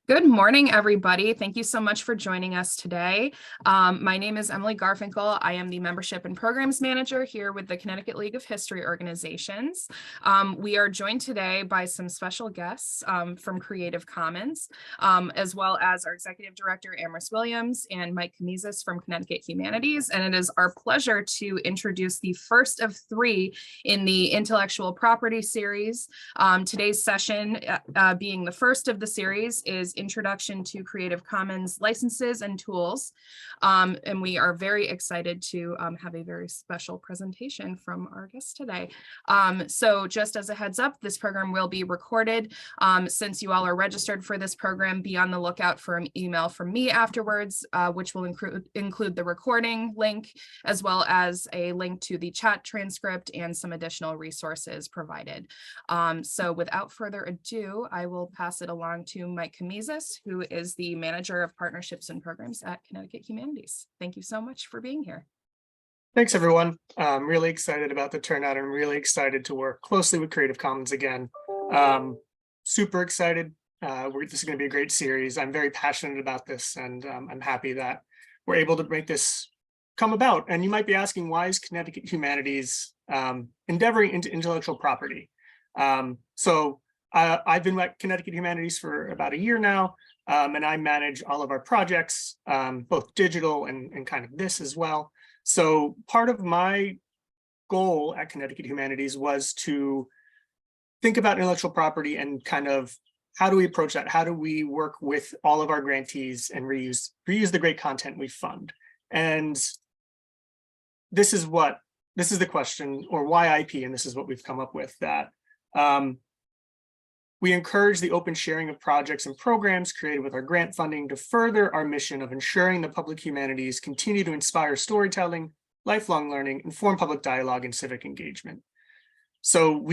Good morning, everybody. Thank you so much for joining us today. My name is Emily Garfinkel. I am the Membership and Programs Manager here with the Connecticut League of History Organizations. We are joined today by some special guests from Creative Commons, as well as our Executive Director, Amherst Williams, and Mike Kamizis from Connecticut Humanities. And it is our pleasure to introduce the first of three in the Intellectual Property series. Today's session, being the first of the series, is Introduction to Creative Commons Licenses and Tools. And we are very excited to have a very special presentation from our guest today. So just as a heads up, this program will be recorded. Since you all are registered for this program, be on the lookout for an email from me afterwards, which will include the recording link, as well as a link to the chat transcript and some additional resources provided. So without further ado, I will pass it along to Mike Kamizis, who is the Manager of Partnerships and Programs at Connecticut Humanities. Thank you so much for being here. Thanks, everyone. I'm really excited about the turnout. I'm really excited to work closely with Creative Commons again. Super excited. This is going to be a great series. I'm very passionate about this, and I'm happy that we're able to make this come about. And you might be asking, why is Connecticut Humanities endeavoring into intellectual property? I've been at Connecticut Humanities for about a year now, and I manage all of our projects, both digital and kind of this as well. So part of my goal at Connecticut Humanities was to think about intellectual property and kind of how do we approach that? How do we work with all of our grantees and reuse the great content we fund? And this is the question, or why IP, and this is what we've come up with, that we encourage the open sharing of projects and programs created with our grant funding to further our mission of ensuring the public humanities continue to inspire storytelling, lifelong learning, inform public dialogue, and civic engagement. So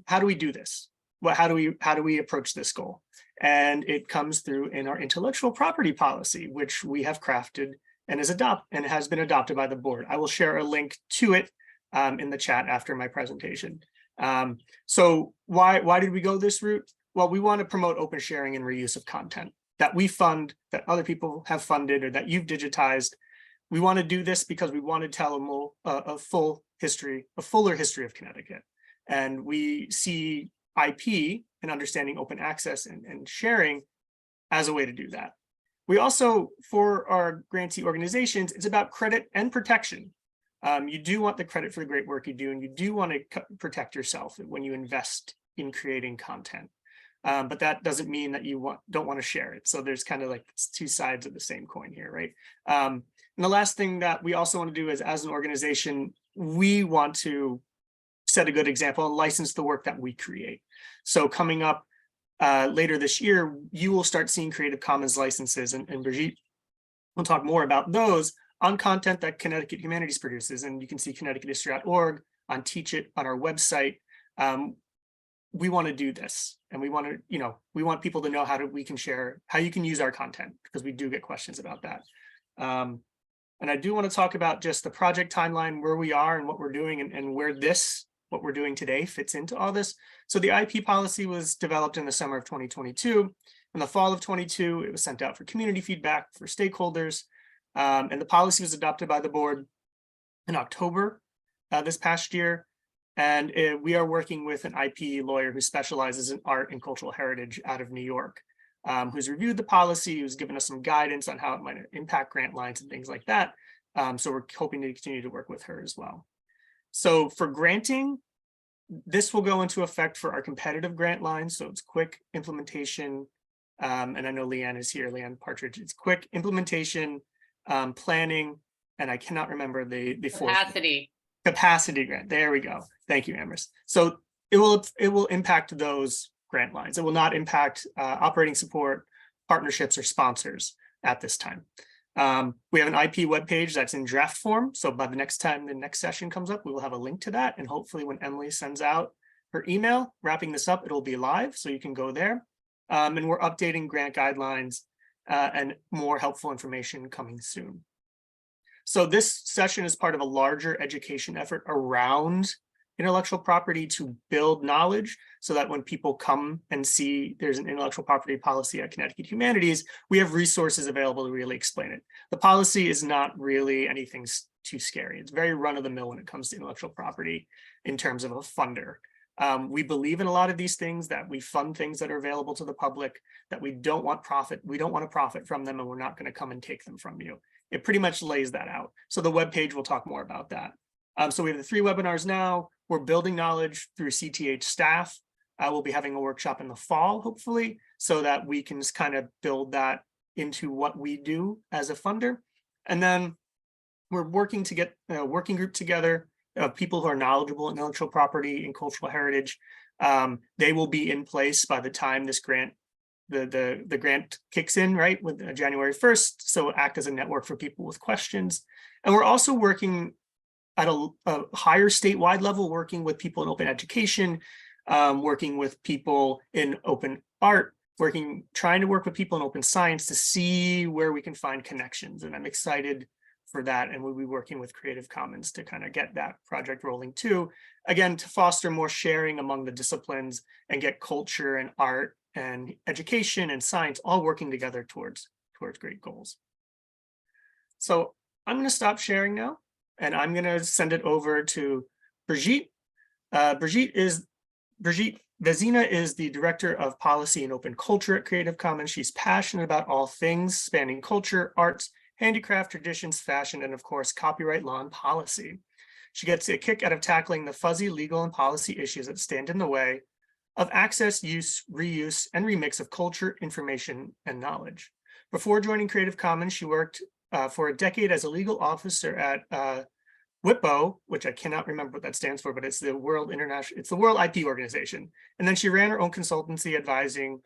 how do we do this? Well, how do we approach this goal? And it comes through in our intellectual property policy, which we have crafted and has been adopted by the board. I will share a link to it in the chat after my presentation. So why did we go this route? Well, we want to promote open sharing and reuse of content that we fund, that other people have funded, or that you've digitized. We want to do this because we want to tell a fuller history of Connecticut. And we see IP and understanding open access and sharing as a way to do that. We also, for our grantee organizations, it's about credit and protection. You do want the credit for the great work you do, and you do want to protect yourself when you invest in creating content. But that doesn't mean that you don't want to share it. So there's kind of like two sides of the same coin here, right? And the last thing that we also want to do is, as an organization, we want to set a good example and license the work that we create. So coming up later this year, you will start seeing Creative Commons licenses, and Brigitte will talk more about those on content that Connecticut Humanities produces. And you can see connecticuthistory.org, on Teach It, on our website. We want to do this, and we want to, we want people to know how you can use our content, because we do get questions about that. And I do want to talk about just the project timeline, where we are and what we're doing, and where what we're doing today fits into all this. So the IP policy was developed in the summer of 2022. In the fall of 22, it was sent out for community feedback for stakeholders. And the policy was adopted by the board in October this past year. And we are working with an IP lawyer who specializes in art and cultural heritage out of New York, who's reviewed the policy, who's given us some guidance on how it might impact grant lines and things like that. So we're hoping to continue to work with her as well. So for granting, this will go into effect for our competitive grant lines. So it's quick implementation. And I know Leanne is here, Leanne Partridge. It's quick implementation, planning, and I cannot remember the capacity grant. There we go. Thank you, Amherst. So it will impact those grant lines. It will not impact operating support, partnerships, or sponsors at this time. We have an IP webpage that's in draft form. So by the next time the next session comes up, we will have a link to that. And hopefully when Emily sends out her email wrapping this up, it'll be live, so you can go there. And we're updating grant guidelines and more helpful information coming soon. So this session is part of a larger education effort around intellectual property to build knowledge so that when people come and see there's an intellectual property policy at Connecticut Humanities, we have resources available to really explain it. The policy is not really anything too scary. It's very run of the mill when it comes to intellectual property in terms of a funder. We believe in a lot of these things, that we fund things that are available to the public, that we don't want profit. We don't want to profit from them, and we're not going to come and take them from you. It pretty much lays that out. So the webpage will talk more about that. So we have the 3 webinars now. We're building knowledge through CTH staff. We'll be having a workshop in the fall, hopefully, so that we can just kind of build that into what we do as a funder. And then we're working to get a working group together of people who are knowledgeable in intellectual property and cultural heritage. They will be in place by the time this grant, the grant kicks in, right, with January 1st. So act as a network for people with questions. And we're also working at a higher statewide level, working with people in open education, working with people in open art, trying to work with people in open science to see where we can find connections. And I'm excited for that. And we'll be working with Creative Commons to kind of get that project rolling too. Again, to foster more sharing among the disciplines and get culture and art and education and science all working together towards great goals. So I'm going to stop sharing now, and I'm going to send it over to Brigitte. Brigitte Vezina is the Director of Policy and Open Culture at Creative Commons. She's passionate about all things spanning culture, arts, handicraft, traditions, fashion, and of course, copyright law and policy. She gets a kick out of tackling the fuzzy legal and policy issues that stand in the way of access, use, reuse, and remix of culture, information, and knowledge. Before joining Creative Commons, she worked for a decade as a legal officer at WIPO, which I cannot remember what that stands for, but it's the World IP organization. And then she ran her own consultancy advising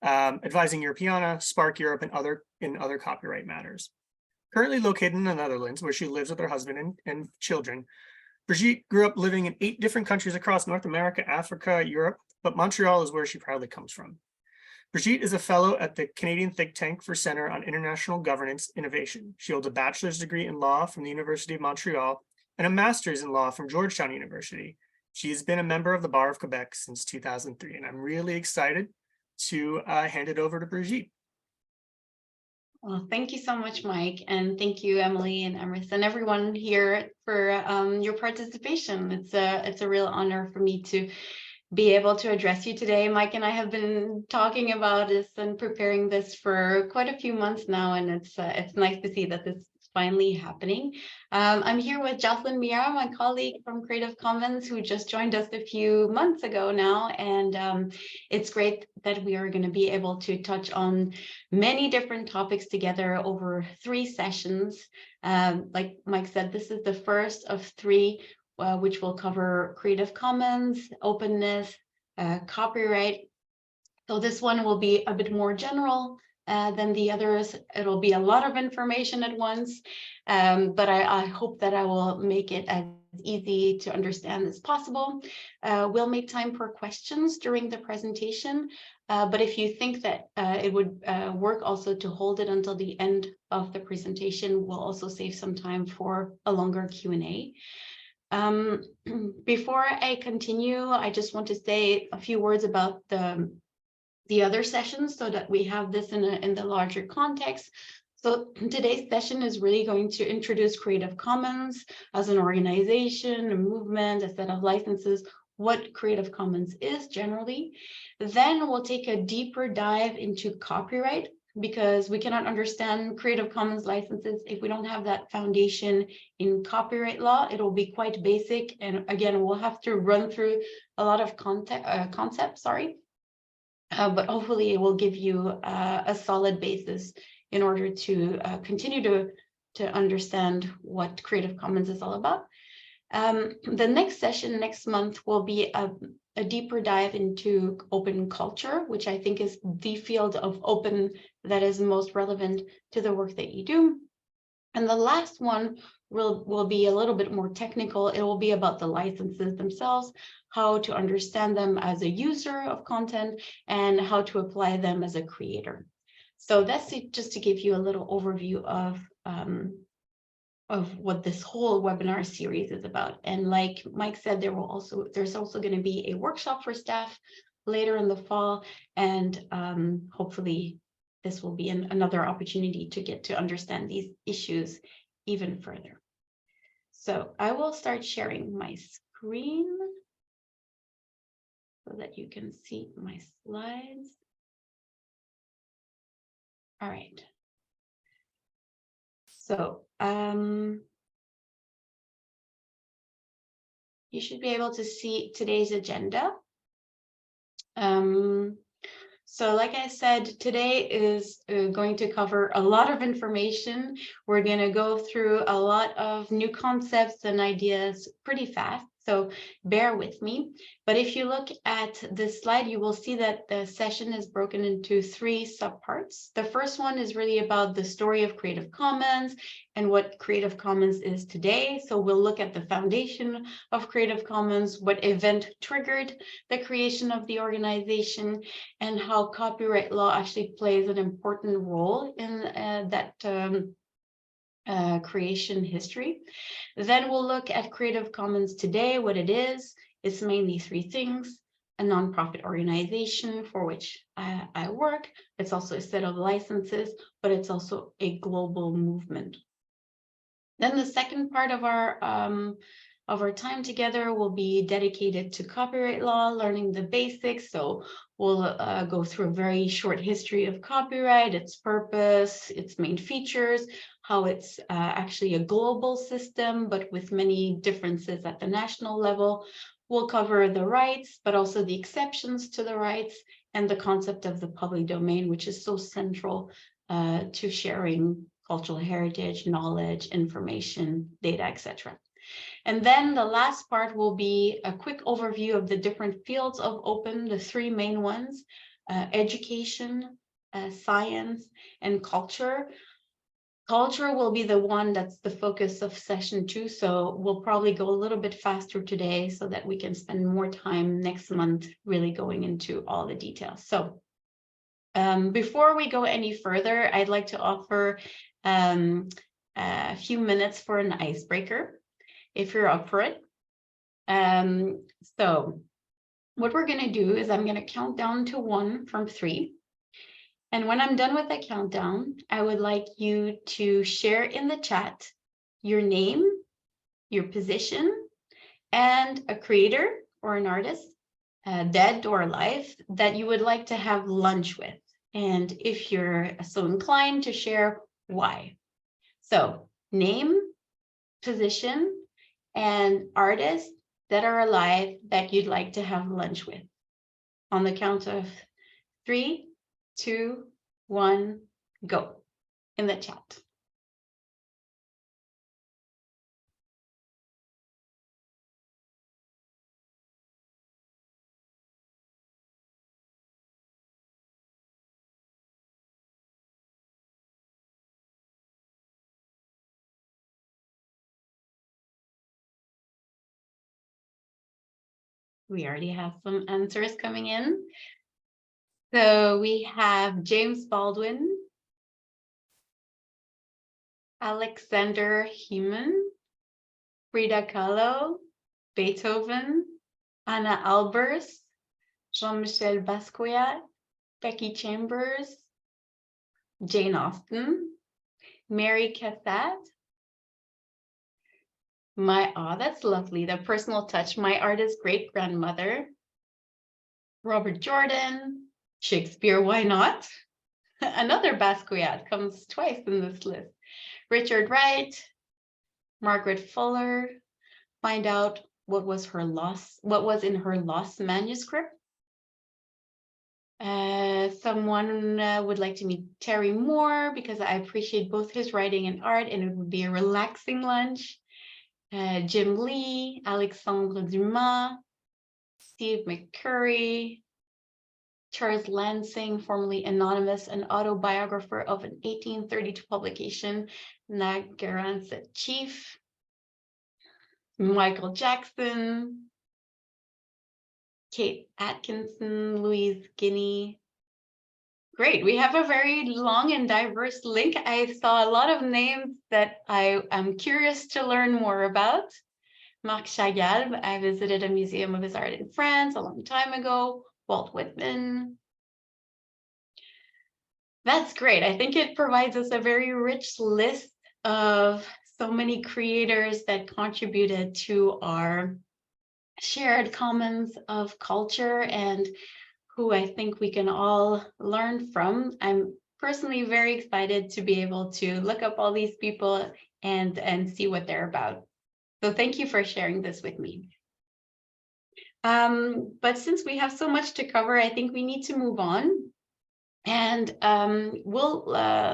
Europeana, Spark Europe, and other copyright matters. Currently located in the Netherlands, where she lives with her husband and children, Brigitte grew up living in 8 different countries across North America, Africa, Europe, but Montreal is where she proudly comes from. Brigitte is a fellow at the Canadian think tank for Center on International Governance Innovation. She holds a bachelor's degree in law from the University of Montreal and a master's in law from Georgetown University. She has been a member of the Bar of Quebec since 2003, and I'm really excited to hand it over to Brigitte. Well, thank you so much, Mike, and thank you, Emily and Emrys, and everyone here for your participation. It's a real honor for me to be able to address you today. Mike and I have been talking about this and preparing this for quite a few months now, and it's nice to see that this is finally happening. I'm here with Jocelyn Mira, my colleague from Creative Commons, who just joined us a few months ago now, and it's great that we are going to be able to touch on many different topics together over 3 sessions. Like Mike said, this is the first of 3, which will cover Creative Commons, openness, copyright. So this one will be a bit more general than the others. It'll be a lot of information at once, but I hope that I will make it as easy to understand as possible. We'll make time for questions during the presentation, but if you think that it would work also to hold it until the end of the presentation, we'll also save some time for a longer Q&A. Before I continue, I just want to say a few words about the other sessions so that we have this in the larger context. So today's session is really going to introduce Creative Commons as an organization, a movement, a set of licenses, what Creative Commons is generally. Then we'll take a deeper dive into copyright, because we cannot understand Creative Commons licenses if we don't have that foundation in copyright law. It will be quite basic, and again, we'll have to run through a lot of concepts, but hopefully it will give you a solid basis in order to continue to understand what Creative Commons is all about. The next session next month will be a deeper dive into open culture, which I think is the field of open that is most relevant to the work that you do. And the last one will be a little bit more technical. It will be about the licenses themselves, how to understand them as a user of content, and how to apply them as a creator. So that's it, just to give you a little overview of of what this whole webinar series is about. And like Mike said, there's also going to be a workshop for staff later in the fall, and hopefully this will be another opportunity to get to understand these issues even further. So I will start sharing my screen so that you can see my slides. All right. So you should be able to see today's agenda. So like I said, today is going to cover a lot of information. We're going to go through a lot of new concepts and ideas pretty fast, so bear with me. But if you look at this slide, you will see that the session is broken into 3 subparts. The first one is really about the story of Creative Commons and what Creative Commons is today. So we'll look at the foundation of Creative Commons, what event triggered the creation of the organization, and how copyright law actually plays an important role in that creation history. Then we'll look at Creative Commons today, what it is. It's mainly 3 things: a nonprofit organization for which I work. It's also a set of licenses, but it's also a global movement. Then the second part of our time together will be dedicated to copyright law, learning the basics. So we'll go through a very short history of copyright, its purpose, its main features, how it's actually a global system, but with many differences at the national level. We'll cover the rights, but also the exceptions to the rights, and the concept of the public domain, which is so central to sharing cultural heritage, knowledge, information, data, etc. And then the last part will be a quick overview of the different fields of open, the 3 main ones: education, science, and culture. Culture will be the one that's the focus of session 2, so we'll probably go a little bit faster today so that we can spend more time next month really going into all the details. So before we go any further, I'd like to offer a few minutes for an icebreaker, if you're up for it. So what we're going to do is I'm going to count down to 1 from 3. And when I'm done with the countdown, I would like you to share in the chat your name, your position, and a creator or an artist, dead or alive, that you would like to have lunch with. And if you're so inclined, to share why. So name, position, and artists that are alive that you'd like to have lunch with. On the count of 3, 2, 1, go in the chat. We already have some answers coming in. So we have James Baldwin, Alexander Heman, Frida Kahlo, Beethoven, Anna Albers, Jean-Michel Basquiat, Becky Chambers, Jane Austen, Mary Cassatt. That's lovely, the personal touch. My artist great-grandmother, Robert Jordan, Shakespeare, why not? Another Basquiat comes twice in this list. Richard Wright, Margaret Fuller. Find out what was in her lost manuscript. Someone would like to meet Terry Moore, because I appreciate both his writing and art, and it would be a relaxing lunch. Jim Lee, Alexandre Dumas, Steve McCurry, Charles Lansing, formerly anonymous, an autobiographer of an 1832 publication, Narragansett Chief, Michael Jackson, Kate Atkinson, Louise Guinea, Great. We have a very long and diverse link. I saw a lot of names that I am curious to learn more about. Marc Chagall, I visited a museum of his art in France a long time ago. Walt Whitman. That's great. I think it provides us a very rich list of so many creators that contributed to our shared commons of culture and who I think we can all learn from. I'm personally very excited to be able to look up all these people and see what they're about. So thank you for sharing this with me. But since we have so much to cover, I think we need to move on. And we'll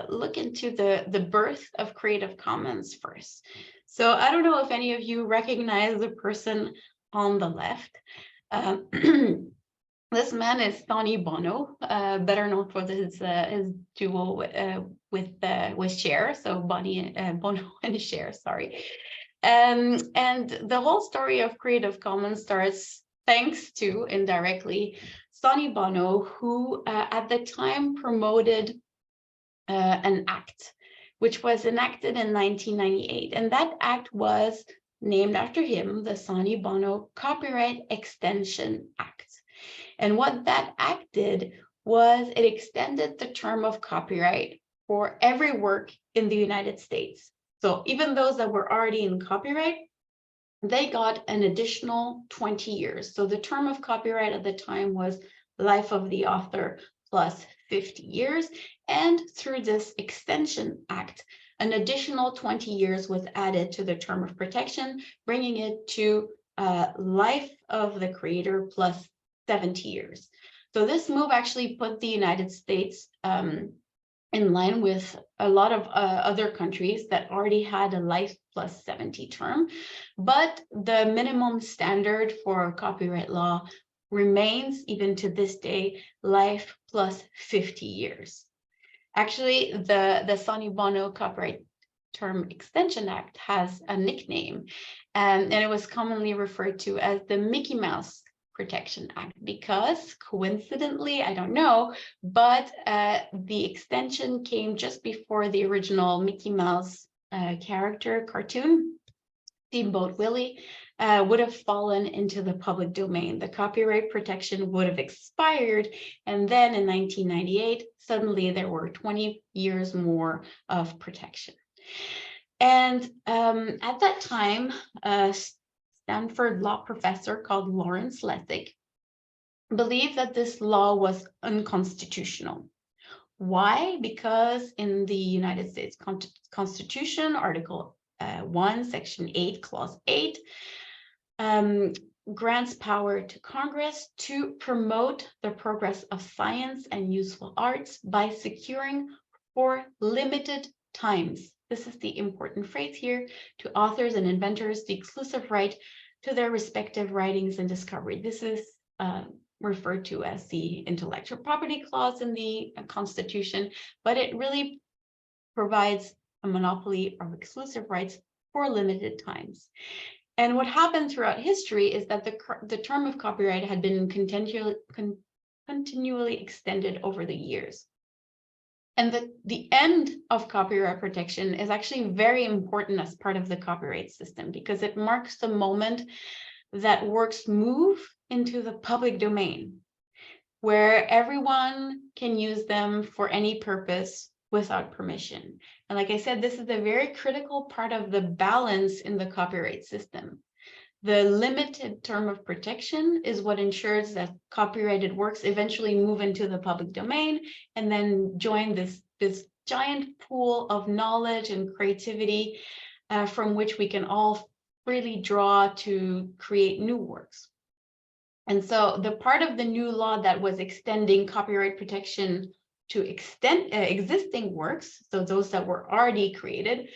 look into the birth of Creative Commons first. So I don't know if any of you recognize the person on the left. This man is Sonny Bono, better known for his duo with Cher, so Bono and Cher, sorry. And the whole story of Creative Commons starts thanks to, indirectly, Sonny Bono, who at the time promoted an act, which was enacted in 1998. And that act was named after him, the Sonny Bono Copyright Extension Act. And what that act did was it extended the term of copyright for every work in the United States. So even those that were already in copyright, they got an additional 20 years. So the term of copyright at the time was life of the author plus 50 years. And through this Extension Act, an additional 20 years was added to the term of protection, bringing it to life of the creator plus 70 years. So this move actually put the United States in line with a lot of other countries that already had a life plus 70 term. But the minimum standard for copyright law remains, even to this day, life plus 50 years. Actually, the Sonny Bono Copyright Term Extension Act has a nickname, and it was commonly referred to as the Mickey Mouse Protection Act, because coincidentally, I don't know, but the extension came just before the original Mickey Mouse character cartoon, Steamboat Willie, would have fallen into the public domain. The copyright protection would have expired, and then in 1998, suddenly there were 20 years more of protection. And at that time, Stanford law professor called Lawrence Lessig believed that this law was unconstitutional. Why? Because in the United States Constitution, Article 1, Section 8, Clause 8, grants power to Congress to promote the progress of science and useful arts by securing for limited times. This is the important phrase here, to authors and inventors the exclusive right to their respective writings and discovery. This is referred to as the intellectual property clause in the Constitution, but it really provides a monopoly of exclusive rights for limited times. And what happened throughout history is that the term of copyright had been continually extended over the years. And the end of copyright protection is actually very important as part of the copyright system, because it marks the moment that works move into the public domain, where everyone can use them for any purpose without permission. And like I said, this is a very critical part of the balance in the copyright system. The limited term of protection is what ensures that copyrighted works eventually move into the public domain and then join this giant pool of knowledge and creativity from which we can all freely draw to create new works. And so the part of the new law that was extending copyright protection to existing works, so those that were already created,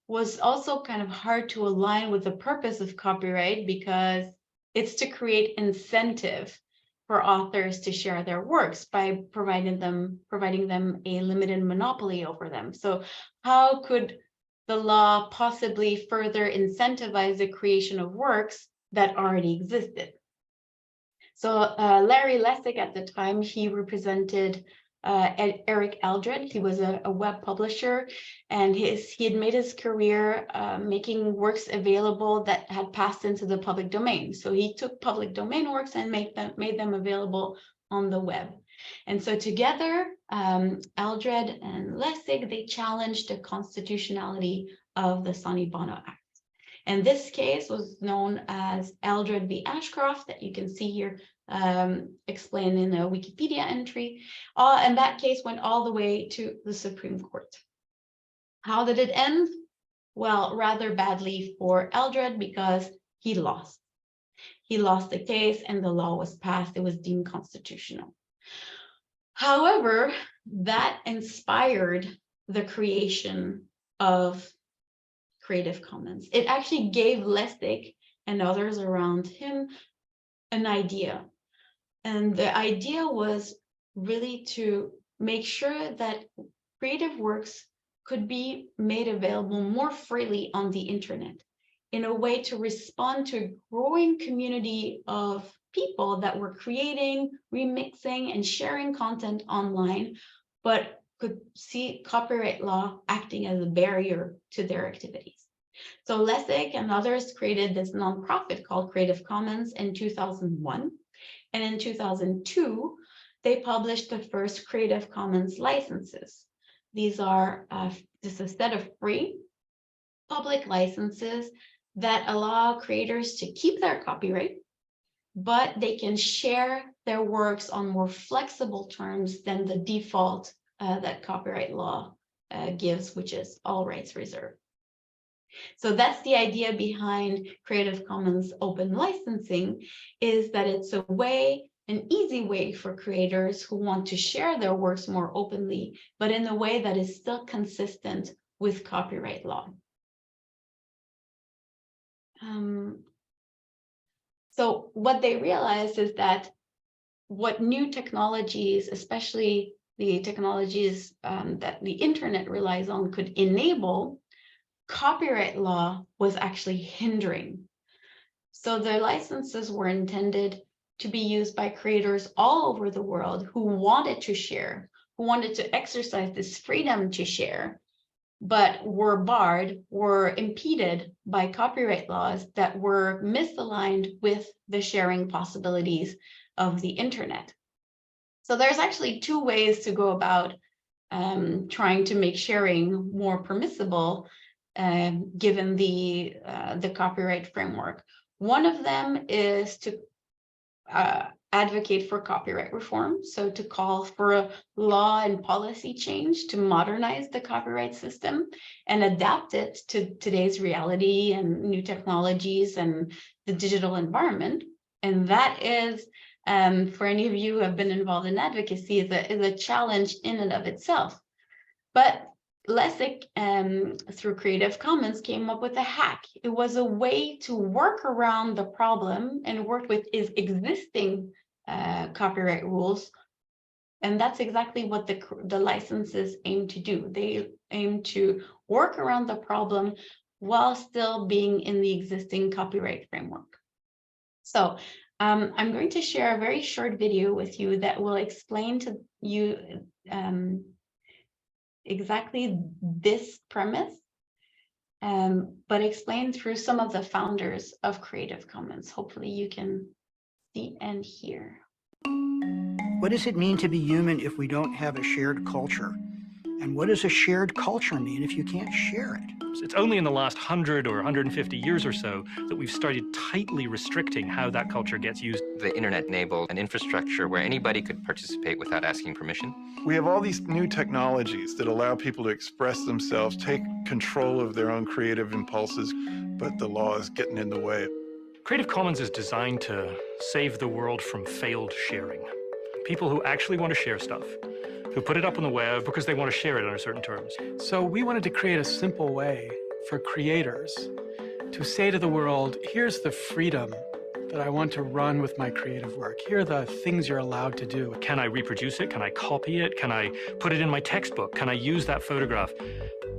was also kind of hard to align with the purpose of copyright, because it's to create incentive for authors to share their works by providing them a limited monopoly over them. So how could the law possibly further incentivize the creation of works that already existed? So Larry Lessig at the time, he represented Eric Aldred. He was a web publisher, and he had made his career making works available that had passed into the public domain. So he took public domain works and made them available on the web. And so together, Aldred and Lessig, they challenged the constitutionality of the Sonny-Bono Act. And this case was known as Aldred v. Ashcroft, that you can see here explained in a Wikipedia entry. And that case went all the way to the Supreme Court. How did it end? Well, rather badly for Aldred, because he lost. He lost the case and the law was passed. It was deemed constitutional. However, that inspired the creation of Creative Commons. It actually gave Lessig and others around him an idea. And the idea was really to make sure that creative works could be made available more freely on the internet in a way to respond to a growing community of people that were creating, remixing, and sharing content online, but could see copyright law acting as a barrier to their activities. So Lessig and others created this nonprofit called Creative Commons in 2001. And in 2002, they published the first Creative Commons licenses. These are just a set of free public licenses that allow creators to keep their copyright, but they can share their works on more flexible terms than the default that copyright law gives, which is all rights reserved. So that's the idea behind Creative Commons open licensing, is that it's a way, an easy way for creators who want to share their works more openly, but in a way that is still consistent with copyright law. So what they realized is that what new technologies, especially the technologies that the internet relies on, could enable, copyright law was actually hindering. So the licenses were intended to be used by creators all over the world who wanted to share, who wanted to exercise this freedom to share, but were barred, were impeded by copyright laws that were misaligned with the sharing possibilities of the internet. So there's actually two ways to go about trying to make sharing more permissible, given the copyright framework. One of them is to advocate for copyright reform, so to call for a law and policy change to modernize the copyright system and adapt it to today's reality and new technologies and the digital environment. And that is, for any of you who have been involved in advocacy, is a challenge in and of itself. But Lessig, through Creative Commons, came up with a hack. It was a way to work around the problem and work with his existing copyright rules. And that's exactly what the licenses aim to do. They aim to work around the problem while still being in the existing copyright framework. So I'm going to share a very short video with you that will explain to you exactly this premise, but explain through some of the founders of Creative Commons. Hopefully you can see and hear. What does it mean to be human if we don't have a shared culture? And what does a shared culture mean if you can't share it? It's only in the last 100 or 150 years or so that we've started tightly restricting how that culture gets used. The internet enabled an infrastructure where anybody could participate without asking permission. We have all these new technologies that allow people to express themselves, take control of their own creative impulses, but the law is getting in the way. Creative Commons is designed to save the world from failed sharing. People who actually want to share stuff, who put it up on the web because they want to share it on certain terms. So we wanted to create a simple way for creators to say to the world, here's the freedom that I want to run with my creative work. Here are the things you're allowed to do. Can I reproduce it? Can I copy it? Can I put it in my textbook? Can I use that photograph?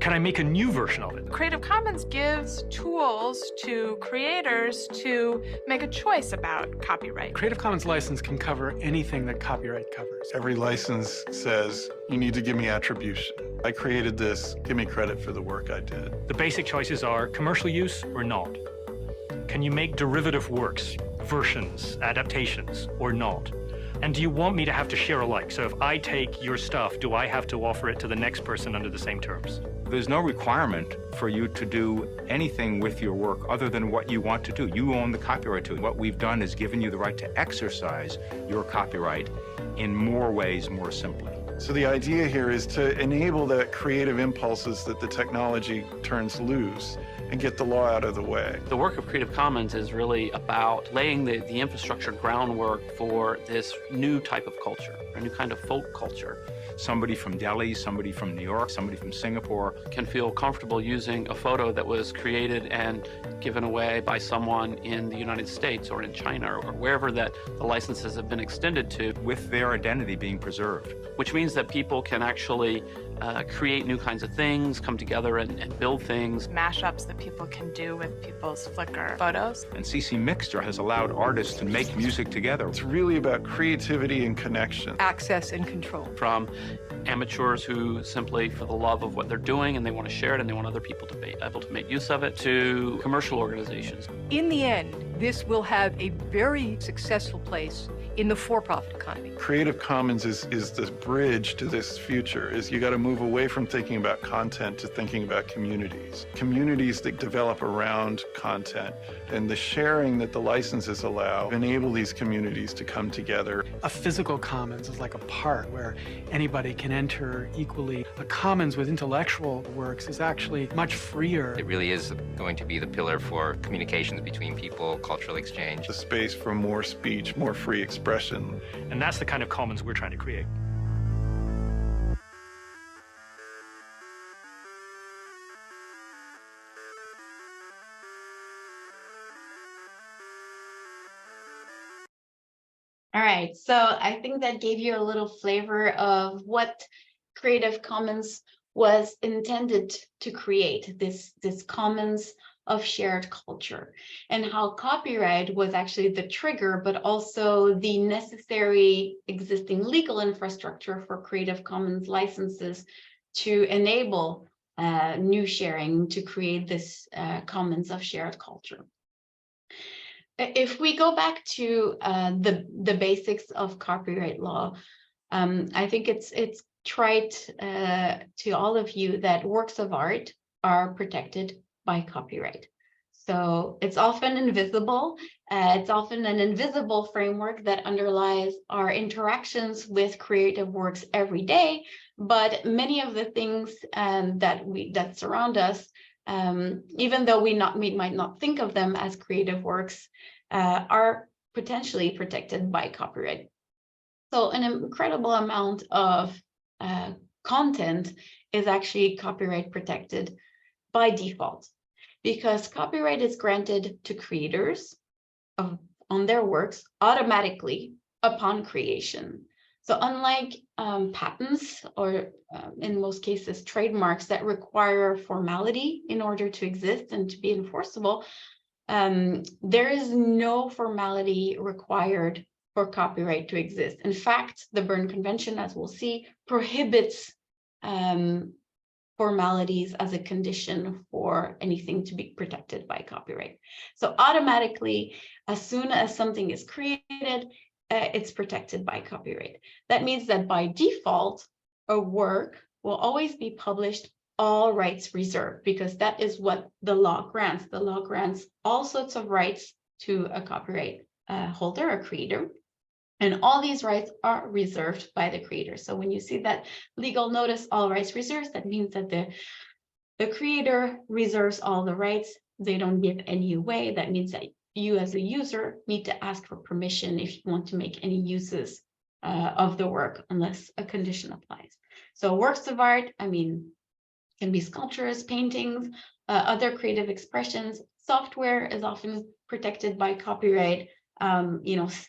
can I make a new version of it? Creative Commons gives tools to creators to make a choice about copyright. Creative Commons license can cover anything that copyright covers. Every license says, you need to give me attribution. I created this, give me credit for the work I did. The basic choices are commercial use or not. Can you make derivative works, versions, adaptations, or not? And do you want me to have to share alike? So if I take your stuff, do I have to offer it to the next person under the same terms? There's no requirement for you to do anything with your work other than what you want to do. You own the copyright to it. What we've done is given you the right to exercise your copyright in more ways, more simply. So the idea here is to enable that creative impulses that the technology turns loose and get the law out of the way. The work of Creative Commons is really about laying the infrastructure groundwork for this new type of culture, a new kind of folk culture. Somebody from Delhi, somebody from New York, somebody from Singapore can feel comfortable using a photo that was created and given away by someone in the United States or in China or wherever that the licenses have been extended to, with their identity being preserved. Which means that people can actually create new kinds of things, come together and build things. Mashups that people can do with people's Flickr photos. And CC Mixter has allowed artists to make music together. It's really about creativity and connection. Access and control. From amateurs who simply, for the love of what they're doing and they want to share it and they want other people to be able to make use of it, to commercial organizations. In the end, this will have a very successful place in the for-profit economy. Creative Commons is the bridge to this future. Is you got to move away from thinking about content to thinking about communities. Communities that develop around content, and the sharing that the licenses allow enable these communities to come together. A physical commons is like a park where anybody can enter equally. A commons with intellectual works is actually much freer. It really is going to be the pillar for communications between people, cultural exchange. The space for more speech, more free expression. And that's the kind of commons we're trying to create. All right, so I think that gave you a little flavor of what Creative Commons was intended to create, this commons of shared culture, and how copyright was actually the trigger, but also the necessary existing legal infrastructure for Creative Commons licenses to enable new sharing, to create this commons of shared culture. If we go back to the basics of copyright law, I think it's trite to all of you that works of art are protected by copyright. So it's often invisible. It's often an invisible framework that underlies our interactions with creative works every day. But many of the things that surround us, even though we might not think of them as creative works, are potentially protected by copyright. So an incredible amount of content is actually copyright protected by default, because copyright is granted to creators on their works automatically upon creation. So unlike patents or in most cases trademarks that require formality in order to exist and to be enforceable, there is no formality required for copyright to exist. In fact, the Berne Convention, as we'll see, prohibits formalities as a condition for anything to be protected by copyright. So automatically, as soon as something is created, it's protected by copyright. That means that by default, a work will always be published all rights reserved, because that is what the law grants. The law grants all sorts of rights to a copyright holder, a creator, and all these rights are reserved by the creator. So when you see that legal notice, all rights reserved, that means that the creator reserves all the rights. They don't give any away. That means that you as a user need to ask for permission if you want to make any uses of the work, unless a condition applies. So works of art, can be sculptures, paintings, other creative expressions. Software is often protected by copyright.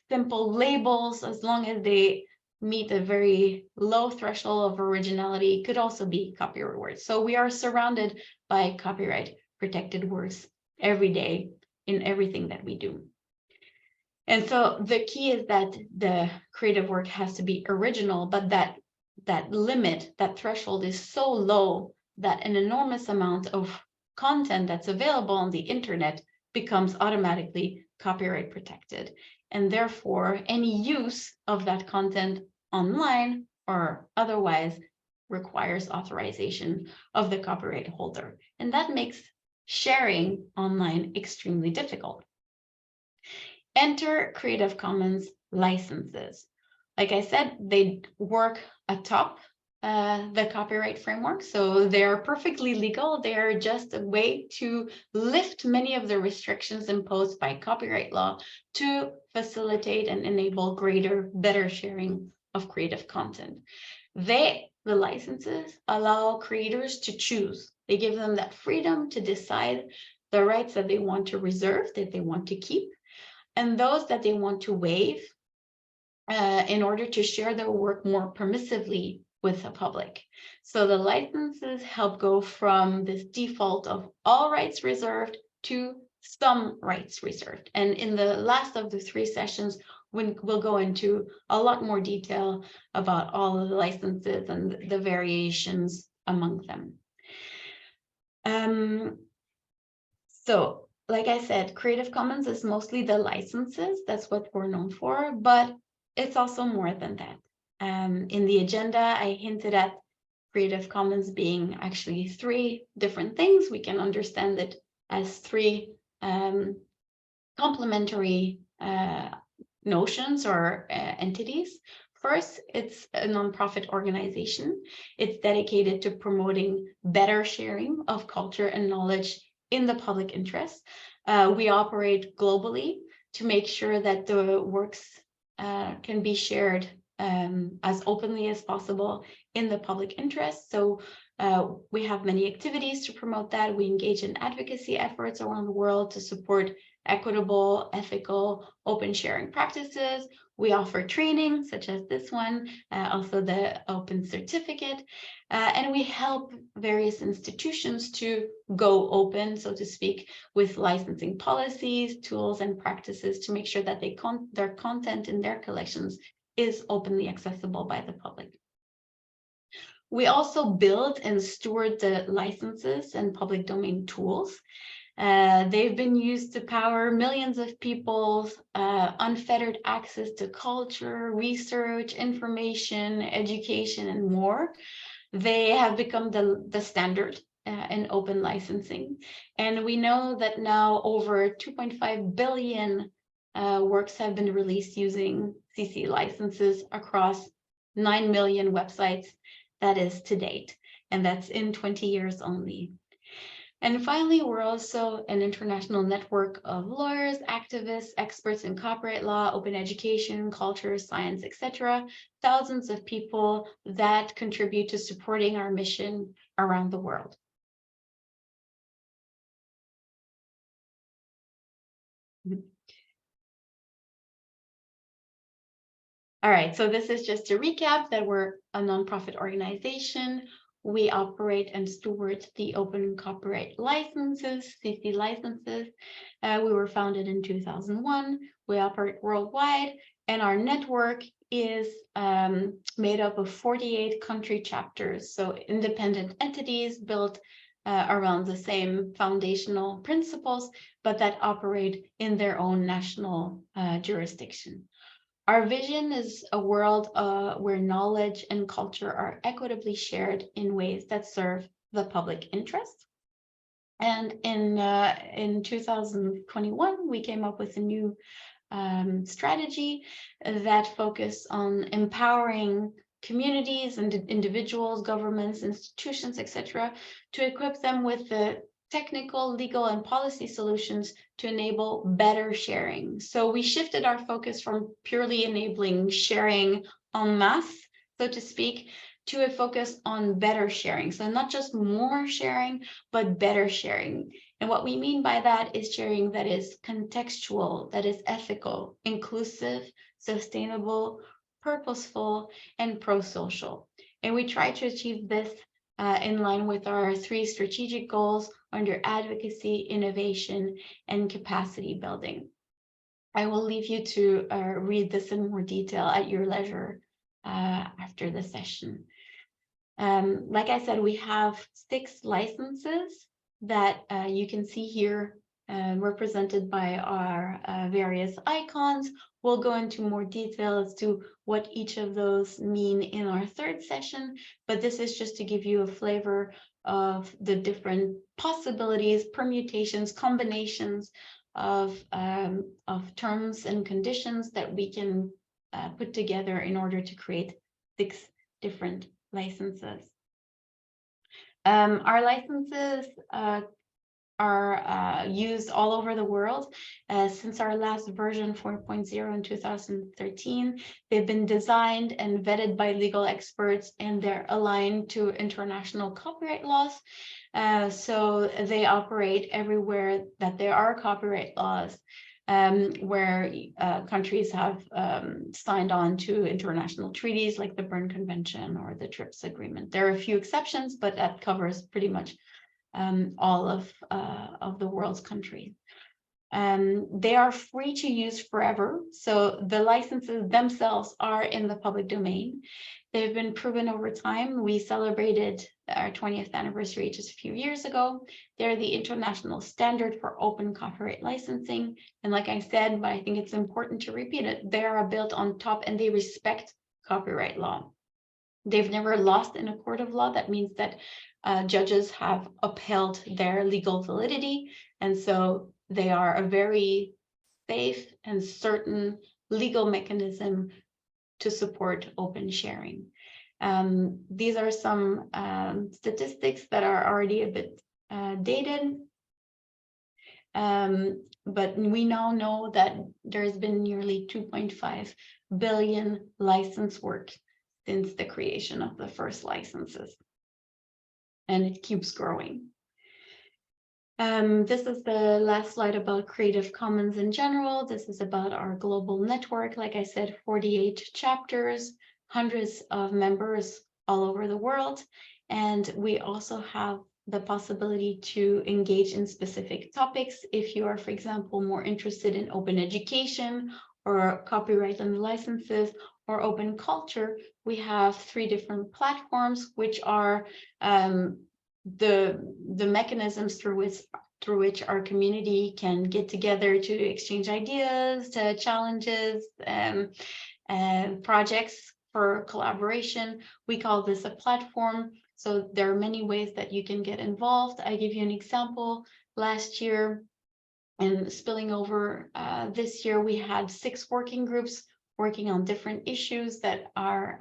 Simple labels, as long as they meet a very low threshold of originality could also be copyright works. So we are surrounded by copyright protected works every day in everything that we do. And so the key is that the creative work has to be original, but that limit, that threshold is so low that an enormous amount of content that's available on the internet becomes automatically copyright protected. And therefore, any use of that content online or otherwise requires authorization of the copyright holder. And that makes sharing online extremely difficult. Enter Creative Commons licenses. Like I said, they work atop the copyright framework, so they're perfectly legal. They're just a way to lift many of the restrictions imposed by copyright law to facilitate and enable better sharing of creative content. The licenses allow creators to choose. They give them that freedom to decide the rights that they want to reserve, that they want to keep, and those that they want to waive in order to share their work more permissively with the public. So the licenses help go from this default of all rights reserved to some rights reserved. And in the last of the 3 sessions, we'll go into a lot more detail about all of the licenses and the variations among them. So, like I said, Creative Commons is mostly the licenses. That's what we're known for, but it's also more than that. In the agenda, I hinted at Creative Commons being actually 3 different things. We can understand it as 3 complementary notions or entities. First, it's a nonprofit organization. It's dedicated to promoting better sharing of culture and knowledge in the public interest. We operate globally to make sure that the works can be shared as openly as possible in the public interest. So we have many activities to promote that. We engage in advocacy efforts around the world to support equitable, ethical, open sharing practices. We offer training such as this one, also the open certificate, and we help various institutions to go open, so to speak, with licensing policies, tools, and practices to make sure that their content in their collections is openly accessible by the public. We also build and steward the licenses and public domain tools. They've been used to power millions of people's unfettered access to culture, research, information, education, and more. They have become the standard in open licensing. And we know that now over 2.5 billion works have been released using CC licenses across 9 million websites. That is to date, and that's in 20 years only. And finally, we're also an international network of lawyers, activists, experts in copyright law, open education, culture, science, etc. Thousands of people that contribute to supporting our mission around the world. All right, so this is just to recap that we're a nonprofit organization. We operate and steward the open copyright licenses, CC licenses. We were founded in 2001. We operate worldwide, and our network is made up of 48 country chapters, so independent entities built around the same foundational principles, but that operate in their own national jurisdiction. Our vision is a world where knowledge and culture are equitably shared in ways that serve the public interest. And in 2021, we came up with a new strategy that focused on empowering communities and individuals, governments, institutions, etc., to equip them with the technical, legal, and policy solutions to enable better sharing. So we shifted our focus from purely enabling sharing en masse, so to speak, to a focus on better sharing. So not just more sharing, but better sharing. And what we mean by that is sharing that is contextual, that is ethical, inclusive, sustainable, purposeful, and pro-social. And we try to achieve this in line with our 3 strategic goals under advocacy, innovation, and capacity building. I will leave you to read this in more detail at your leisure after the session. Like I said, we have 6 licenses that you can see here represented by our various icons. We'll go into more detail as to what each of those mean in our 3rd session, but this is just to give you a flavor of the different possibilities, permutations, combinations of terms and conditions that we can put together in order to create 6 different licenses. Our licenses are used all over the world. Since our last version 4.0 in 2013, they've been designed and vetted by legal experts, and they're aligned to international copyright laws. So they operate everywhere that there are copyright laws, where countries have signed on to international treaties like the Berne Convention or the TRIPS Agreement. There are a few exceptions, but that covers pretty much all of the world's countries. They are free to use forever, so the licenses themselves are in the public domain. They've been proven over time. We celebrated our 20th anniversary just a few years ago. They're the international standard for open copyright licensing. And like I said, but I think it's important to repeat it, they are built on top and they respect copyright law. They've never lost in a court of law. That means that judges have upheld their legal validity. And so they are a very safe and certain legal mechanism to support open sharing. These are some statistics that are already a bit dated. But we now know that there's been nearly 2.5 billion license work since the creation of the first licenses. And it keeps growing. This is the last slide about Creative Commons in general. This is about our global network. Like I said, 48 chapters, hundreds of members all over the world. And we also have the possibility to engage in specific topics. If you are, for example, more interested in open education or copyright and licenses or open culture, we have 3 different platforms, which are the mechanisms through which our community can get together to exchange ideas, to challenges, and projects for collaboration. We call this a platform. So there are many ways that you can get involved. I give you an example. Last year and spilling over this year, we had 6 working groups working on different issues that are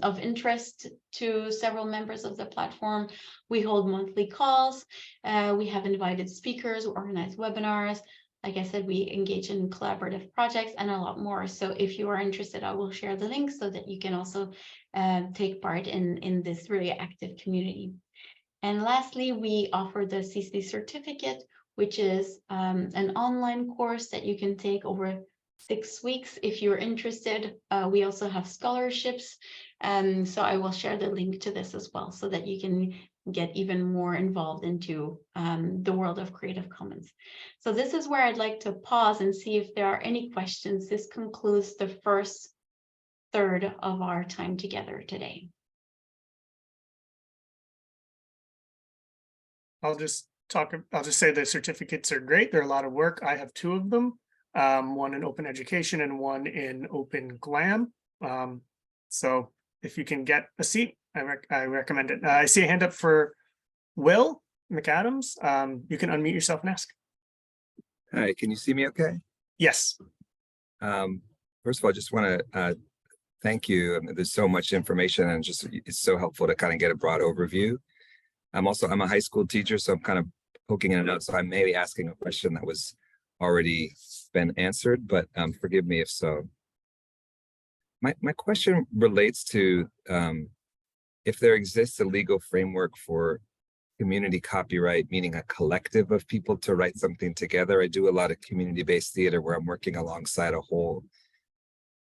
of interest to several members of the platform. We hold monthly calls. We have invited speakers, organize webinars. Like I said, we engage in collaborative projects and a lot more. So if you are interested, I will share the link so that you can also take part in this really active community. And lastly, we offer the CC certificate, which is an online course that you can take over 6 weeks if you're interested. We also have scholarships. So I will share the link to this as well so that you can get even more involved into the world of Creative Commons. So this is where I'd like to pause and see if there are any questions. This concludes the first third of our time together today. I'll just say the certificates are great. They're a lot of work. I have 2 of them. One in open education and one in open GLAM. So if you can get a seat, I recommend it. I see a hand up for Will McAdams. You can unmute yourself and ask. Hi, can you see me okay? Yes. First of all, I just want to thank you. There's so much information and just it's so helpful to kind of get a broad overview. I'm a high school teacher, so I'm kind of poking in and out. So I may be asking a question that was already been answered, but forgive me if so. My question relates to if there exists a legal framework for community copyright, meaning a collective of people to write something together. I do a lot of community-based theater where I'm working alongside a whole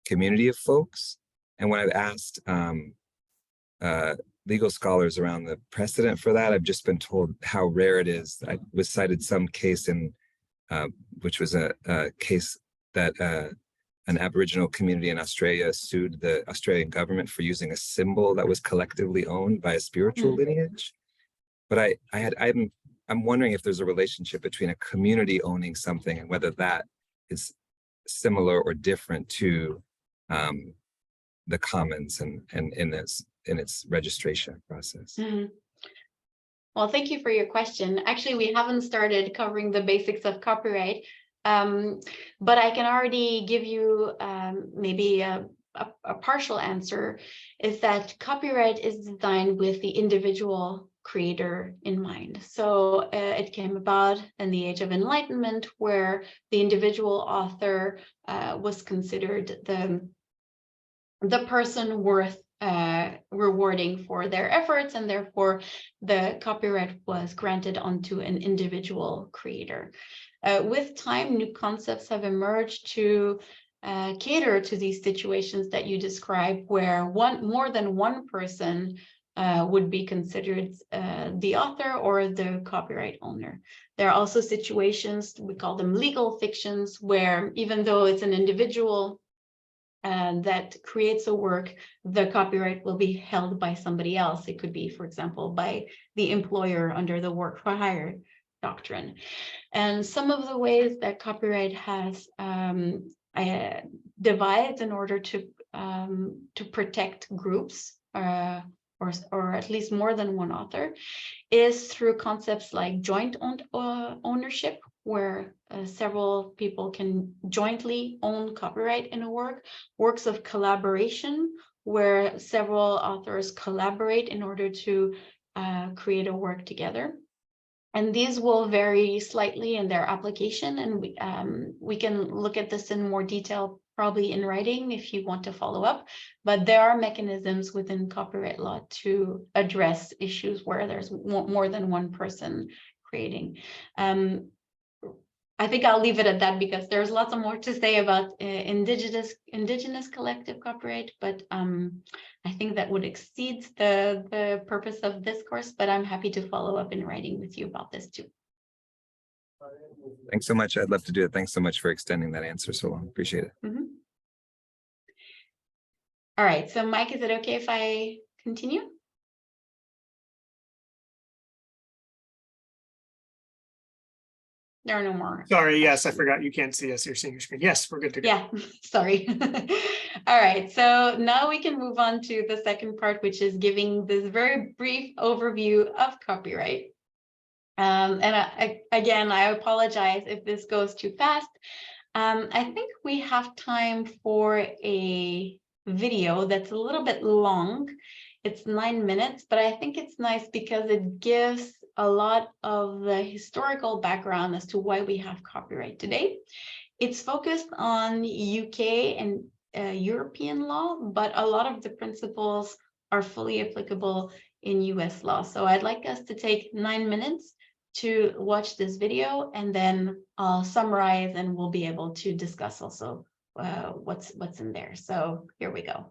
community of folks. And when I've asked legal scholars around the precedent for that, I've just been told how rare it is. I was cited some case in, which was a case that an Aboriginal community in Australia sued the Australian government for using a symbol that was collectively owned by a spiritual lineage. But I'm wondering if there's a relationship between a community owning something and whether that is similar or different to the commons and in its registration process. Well, thank you for your question. Actually, we haven't started covering the basics of copyright, but I can already give you maybe a partial answer, is that copyright is designed with the individual creator in mind. So it came about in the Age of Enlightenment, where the individual author was considered the person worth rewarding for their efforts, and therefore the copyright was granted onto an individual creator. With time, new concepts have emerged to cater to these situations that you describe, where more than one person would be considered the author or the copyright owner. There are also situations, we call them legal fictions, where even though it's an individual that creates a work, the copyright will be held by somebody else. It could be, for example, by the employer under the work for hire doctrine. And some of the ways that copyright has devised in order to protect groups or at least more than one author is through concepts like joint ownership, where several people can jointly own copyright in a work, works of collaboration, where several authors collaborate in order to create a work together. And these will vary slightly in their application, and we can look at this in more detail probably in writing if you want to follow up, but there are mechanisms within copyright law to address issues where there's more than one person creating. I think I'll leave it at that because there's lots more to say about indigenous collective copyright, but I think that would exceed the purpose of this course, but I'm happy to follow up in writing with you about this too. Thanks so much. I'd love to do it. Thanks so much for extending that answer so long. Appreciate it. All right, so Mike, is it okay if I continue? There are no more. Sorry, yes, I forgot you can't see us. You're seeing your screen. Yes, we're good to go. Yeah, sorry. All right, so now we can move on to the second part, which is giving this very brief overview of copyright. Again, I apologize if this goes too fast. I think we have time for a video that's a little bit long. It's 9 minutes, but I think it's nice because it gives a lot of the historical background as to why we have copyright today. It's focused on UK and European law, but a lot of the principles are fully applicable in US law. So I'd like us to take 9 minutes to watch this video, and then I'll summarize and we'll be able to discuss also what's in there. So here we go.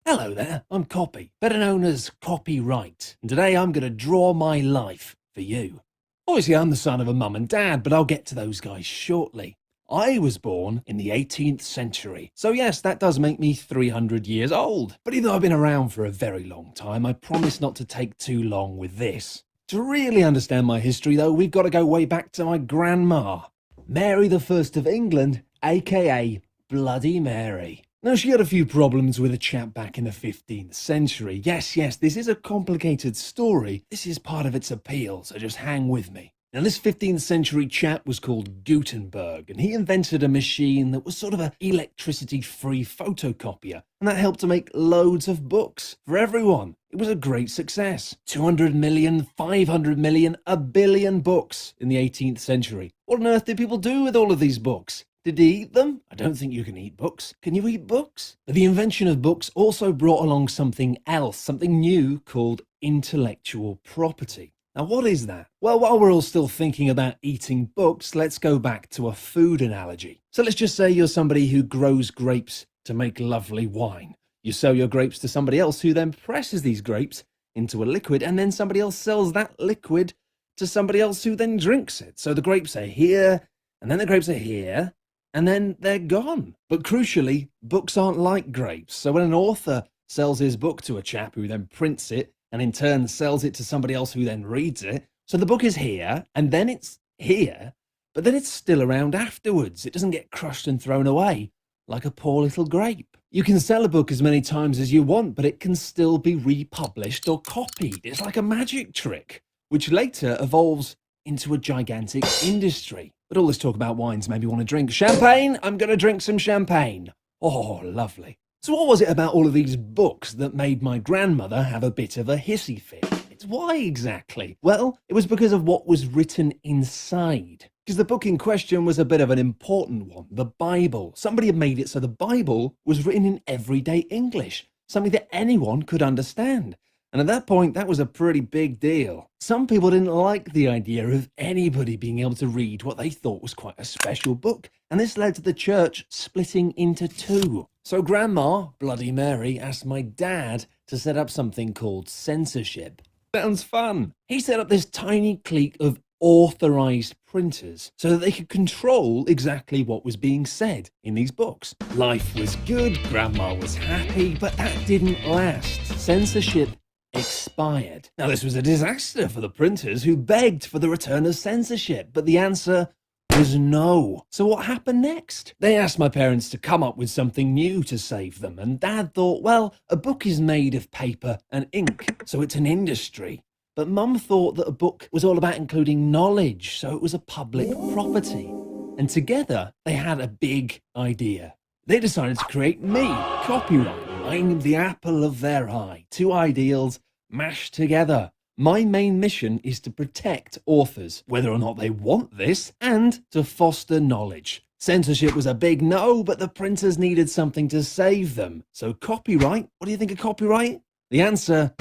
Hello there, I'm Copy, better known as Copyright, and today I'm going to draw my life for you. Obviously I'm the son of a mum and dad, but I'll get to those guys shortly. I was born in the 18th century, so yes, that does make me 300 years old. But even though I've been around for a very long time, I promise not to take too long with this. To really understand my history though, we've got to go way back to my grandma, Mary the First of England, aka Bloody Mary. Now, she had a few problems with a chap back in the 15th century. Yes, this is a complicated story. This is part of its appeal, so just hang with me. Now, this 15th century chap was called Gutenberg, and he invented a machine that was sort of an electricity-free photocopier, and that helped to make loads of books for everyone. It was a great success. 200 million, 500 million, 1 billion books in the 18th century. What on earth did people do with all of these books? Did he eat them? I don't think you can eat books. Can you eat books? The invention of books also brought along something else, something new called intellectual property. Now, what is that? Well, while we're all still thinking about eating books, let's go back to a food analogy. So let's just say you're somebody who grows grapes to make lovely wine. You sell your grapes to somebody else who then presses these grapes into a liquid, and then somebody else sells that liquid to somebody else who then drinks it. So the grapes are here, and then the grapes are here, and then they're gone. But crucially, books aren't like grapes. So when an author sells his book to a chap who then prints it, and in turn sells it to somebody else who then reads it, so the book is here, and then it's here, but then it's still around afterwards. It doesn't get crushed and thrown away like a poor little grape. You can sell a book as many times as you want, but it can still be republished or copied. It's like a magic trick, which later evolves into a gigantic industry. But all this talk about wines made me want to drink champagne. I'm going to drink some champagne. Oh, lovely. So what was it about all of these books that made my grandmother have a bit of a hissy fit? It's why exactly? Well, it was because of what was written inside. Because the book in question was a bit of an important one, the Bible. Somebody had made it so the Bible was written in everyday English, something that anyone could understand. And at that point, that was a pretty big deal. Some people didn't like the idea of anybody being able to read what they thought was quite a special book. And this led to the church splitting into two. So Grandma, Bloody Mary, asked my dad to set up something called censorship. Sounds fun. He set up this tiny clique of authorized printers so that they could control exactly what was being said in these books. Life was good, Grandma was happy, but that didn't last. Censorship expired. Now, this was a disaster for the printers who begged for the return of censorship, but the answer was no. So what happened next? They asked my parents to come up with something new to save them, and Dad thought, well, a book is made of paper and ink, so it's an industry. But Mum thought that a book was all about including knowledge, so it was a public property. And together, they had a big idea. They decided to create me, copyright. I'm the apple of their eye. Two ideals mashed together. My main mission is to protect authors, whether or not they want this, and to foster knowledge. Censorship was a big no, but the printers needed something to save them. So copyright, what do you think of copyright? The answer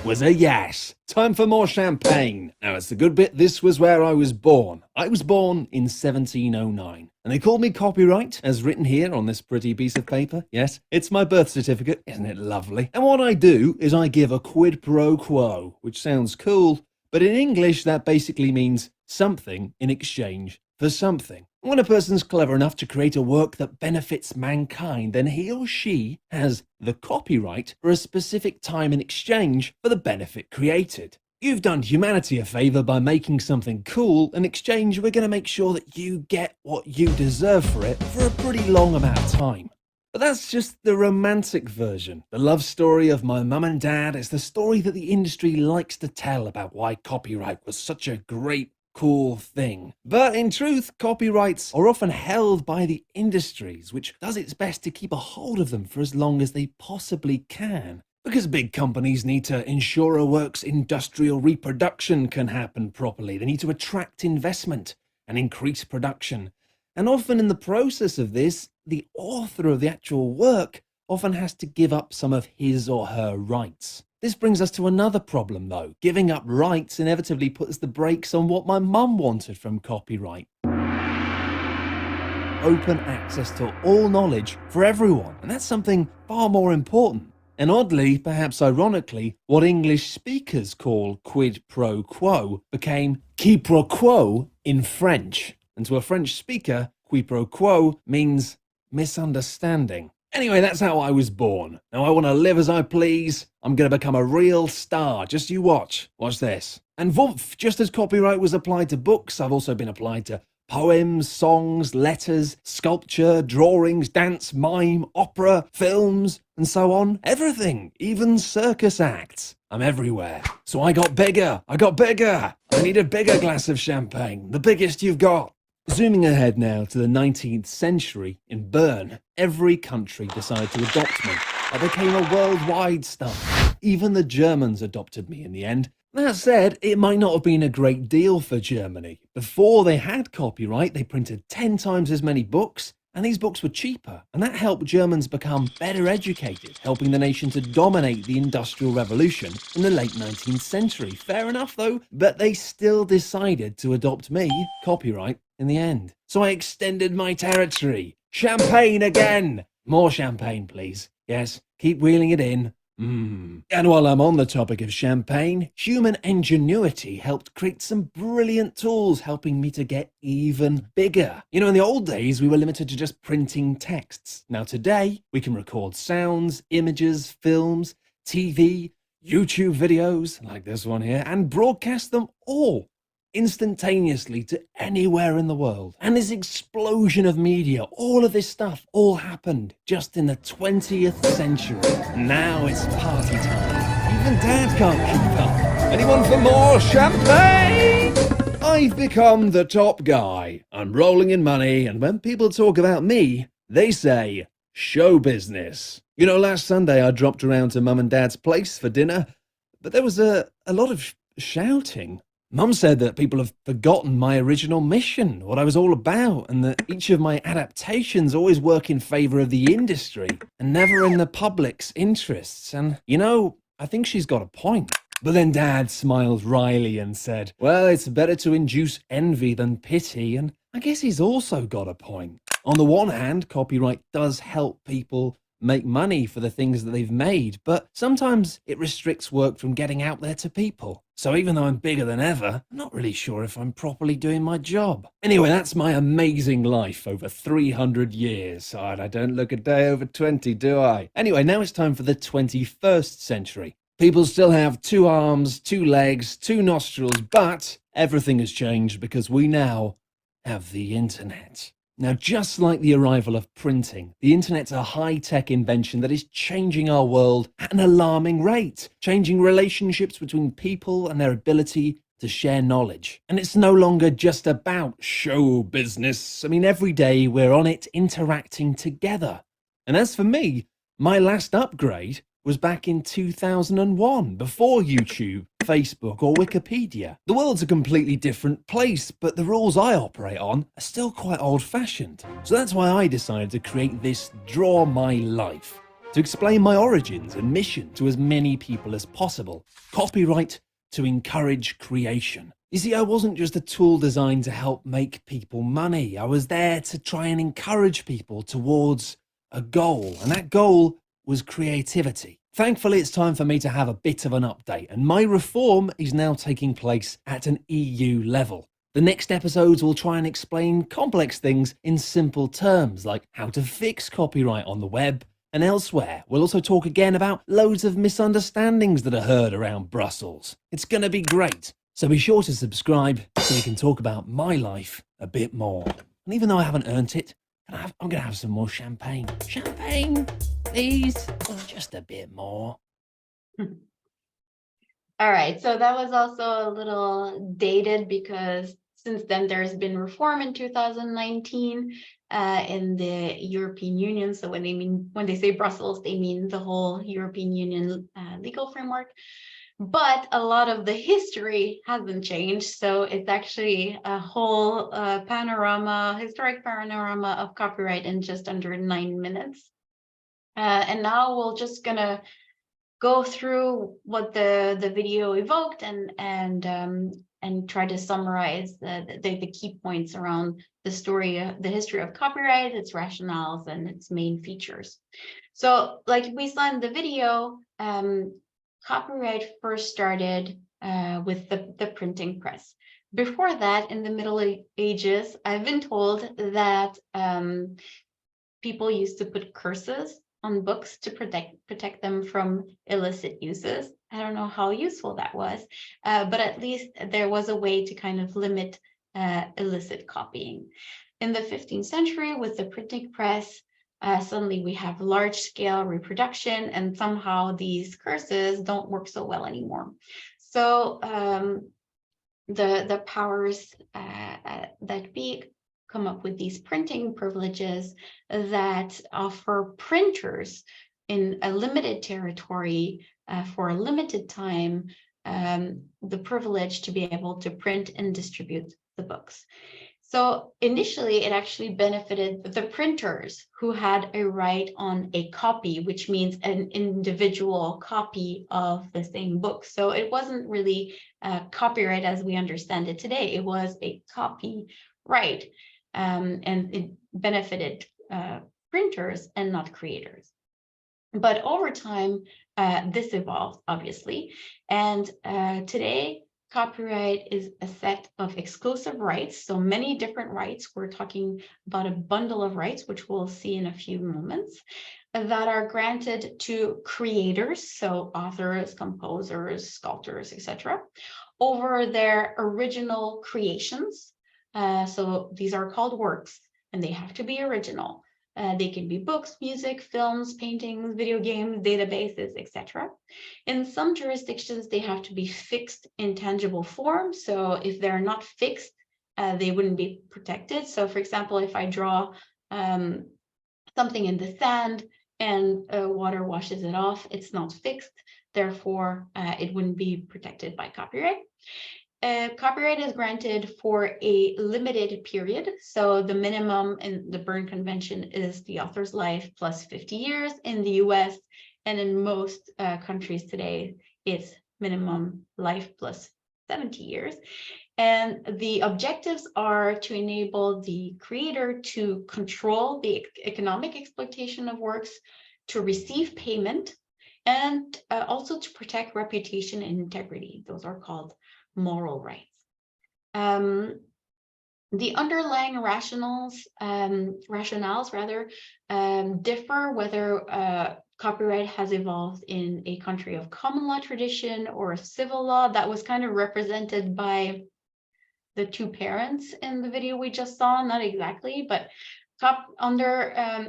was a yes. Time for more champagne. Now, it's the good bit. This was where I was born. I was born in 1709. And they called me copyright, as written here on this pretty piece of paper. Yes, it's my birth certificate. Isn't it lovely? And what I do is I give a quid pro quo, which sounds cool, but in English that basically means something in exchange for something. When a person's clever enough to create a work that benefits mankind, then he or she has the copyright for a specific time in exchange for the benefit created. You've done humanity a favor by making something cool. In exchange, we're going to make sure that you get what you deserve for it for a pretty long amount of time. But that's just the romantic version. The love story of my mum and dad is the story that the industry likes to tell about why copyright was such a great, cool thing. But in truth, copyrights are often held by the industries, which does its best to keep a hold of them for as long as they possibly can. Because big companies need to ensure a work's industrial reproduction can happen properly. They need to attract investment and increase production. And often in the process of this, the author of the actual work often has to give up some of his or her rights. This brings us to another problem though. Giving up rights inevitably puts the brakes on what my mum wanted from copyright. Open access to all knowledge for everyone. And that's something far more important. And oddly, perhaps ironically, what English speakers call quid pro quo became qui pro quo in French. And to a French speaker, qui pro quo means misunderstanding. Anyway, that's how I was born. Now I want to live as I please. I'm going to become a real star. Just you watch. Watch this. And vomph, just as copyright was applied to books, I've also been applied to poems, songs, letters, sculpture, drawings, dance, mime, opera, films, and so on. Everything, even circus acts. I'm everywhere. So I got bigger. I need a bigger glass of champagne, the biggest you've got. Zooming ahead now to the 19th century in Bern, every country decided to adopt me. I became a worldwide star. Even the Germans adopted me in the end. That said, it might not have been a great deal for Germany. Before they had copyright, they printed 10 times as many books, and these books were cheaper. And that helped Germans become better educated, helping the nation to dominate the Industrial Revolution in the late 19th century. Fair enough though, but they still decided to adopt me, copyright, in the end. So I extended my territory. Champagne again! More champagne, please. Yes, Keep wheeling it in. And while I'm on the topic of champagne, human ingenuity helped create some brilliant tools helping me to get even bigger. You know, in the old days, we were limited to just printing texts. Now today, we can record sounds, images, films, TV, YouTube videos, like this one here, and broadcast them all instantaneously to anywhere in the world. And this explosion of media, all of this stuff, all happened just in the 20th century. Now it's party time. Even Dad can't keep up. Anyone for more champagne? I've become the top guy. I'm rolling in money, and when people talk about me, they say show business. You know, last Sunday I dropped around to Mum and Dad's place for dinner, but there was a lot of shouting. Mum said that people have forgotten my original mission, what I was all about, and that each of my adaptations always work in favour of the industry and never in the public's interests. And, you know, I think she's got a point. But then Dad smiled wryly and said, well, it's better to induce envy than pity, and I guess he's also got a point. On the one hand, copyright does help people make money for the things that they've made, but sometimes it restricts work from getting out there to people. So even though I'm bigger than ever, I'm not really sure if I'm properly doing my job. Anyway, that's my amazing life over 300 years. I don't look a day over 20, do I? Anyway, now it's time for the 21st century. People still have 2 arms, 2 legs, 2 nostrils, but everything has changed because we now have the internet. Now, just like the arrival of printing, the internet's a high-tech invention that is changing our world at an alarming rate, changing relationships between people and their ability to share knowledge. And it's no longer just about show business. I mean, every day we're on it interacting together. And as for me, my last upgrade was back in 2001, before YouTube, Facebook, or Wikipedia. The world's a completely different place, but the rules I operate on are still quite old-fashioned. So that's why I decided to create this Draw My Life, to explain my origins and mission to as many people as possible. Copyright to encourage creation. You see, I wasn't just a tool designed to help make people money. I was there to try and encourage people towards a goal, and that goal was creativity. Thankfully, it's time for me to have a bit of an update, and my reform is now taking place at an EU level. The next episodes will try and explain complex things in simple terms, like how to fix copyright on the web and elsewhere. We'll also talk again about loads of misunderstandings that are heard around Brussels. It's going to be great, so be sure to subscribe so we can talk about my life a bit more. And even though I haven't earned it, I'm going to have some more champagne. Champagne, please. Oh, just a bit more. All right, so that was also a little dated because since then there's been reform in 2019 in the European Union. So when they say Brussels, they mean the whole European Union legal framework. But a lot of the history hasn't changed. So it's actually a whole historic panorama of copyright in just under 9 minutes. And now we're just gonna go through what the video evoked and try to summarize the key points around the history of copyright, its rationales, and its main features. So like we saw in the video, copyright first started with the printing press. Before that, in the Middle Ages, I've been told that people used to put curses on books to protect them from illicit uses. I don't know how useful that was, but at least there was a way to kind of limit illicit copying. In the 15th century, with the printing press, suddenly we have large-scale reproduction, and somehow these curses don't work so well anymore. So the powers that be come up with these printing privileges that offer printers in a limited territory for a limited time the privilege to be able to print and distribute the books. So initially, it actually benefited the printers who had a right on a copy, which means an individual copy of the same book. So it wasn't really copyright as we understand it today. It was a copyright, and it benefited printers and not creators. But over time, this evolved, obviously. And today, copyright is a set of exclusive rights. So many different rights. We're talking about a bundle of rights, which we'll see in a few moments, that are granted to creators, so authors, composers, sculptors, etc., over their original creations. So these are called works, and they have to be original. They can be books, music, films, paintings, video games, databases, etc. In some jurisdictions, they have to be fixed in tangible form. So if they're not fixed, they wouldn't be protected. So for example, if I draw something in the sand and water washes it off, it's not fixed. Therefore, it wouldn't be protected by copyright. Copyright is granted for a limited period. So the minimum in the Berne Convention is the author's life plus 50 years in the US. And in most countries today, it's minimum life plus 70 years. And the objectives are to enable the creator to control the economic exploitation of works, to receive payment, and also to protect reputation and integrity. Those are called moral rights. The underlying rationales differ whether copyright has evolved in a country of common law tradition or civil law. That was kind of represented by the two parents in the video we just saw, not exactly, but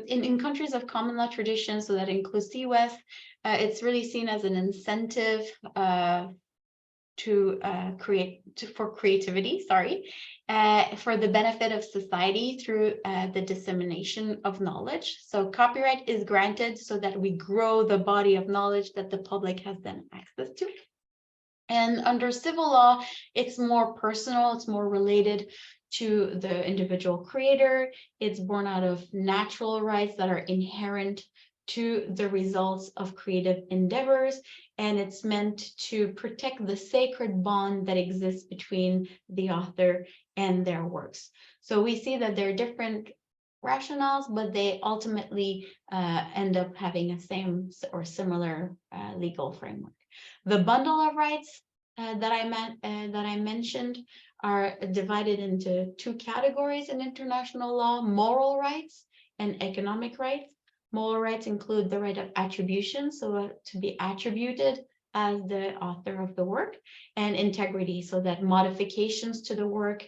in countries of common law tradition, so that includes the US, it's really seen as an incentive for creativity, for the benefit of society through the dissemination of knowledge. So copyright is granted so that we grow the body of knowledge that the public has then access to. And under civil law, it's more personal, it's more related to the individual creator. It's born out of natural rights that are inherent to the results of creative endeavors, and it's meant to protect the sacred bond that exists between the author and their works. So we see that there are different rationales, but they ultimately end up having a same or similar legal framework. The bundle of rights that I mentioned are divided into two categories in international law: moral rights and economic rights. Moral rights include the right of attribution, so to be attributed as the author of the work, and integrity, so that modifications to the work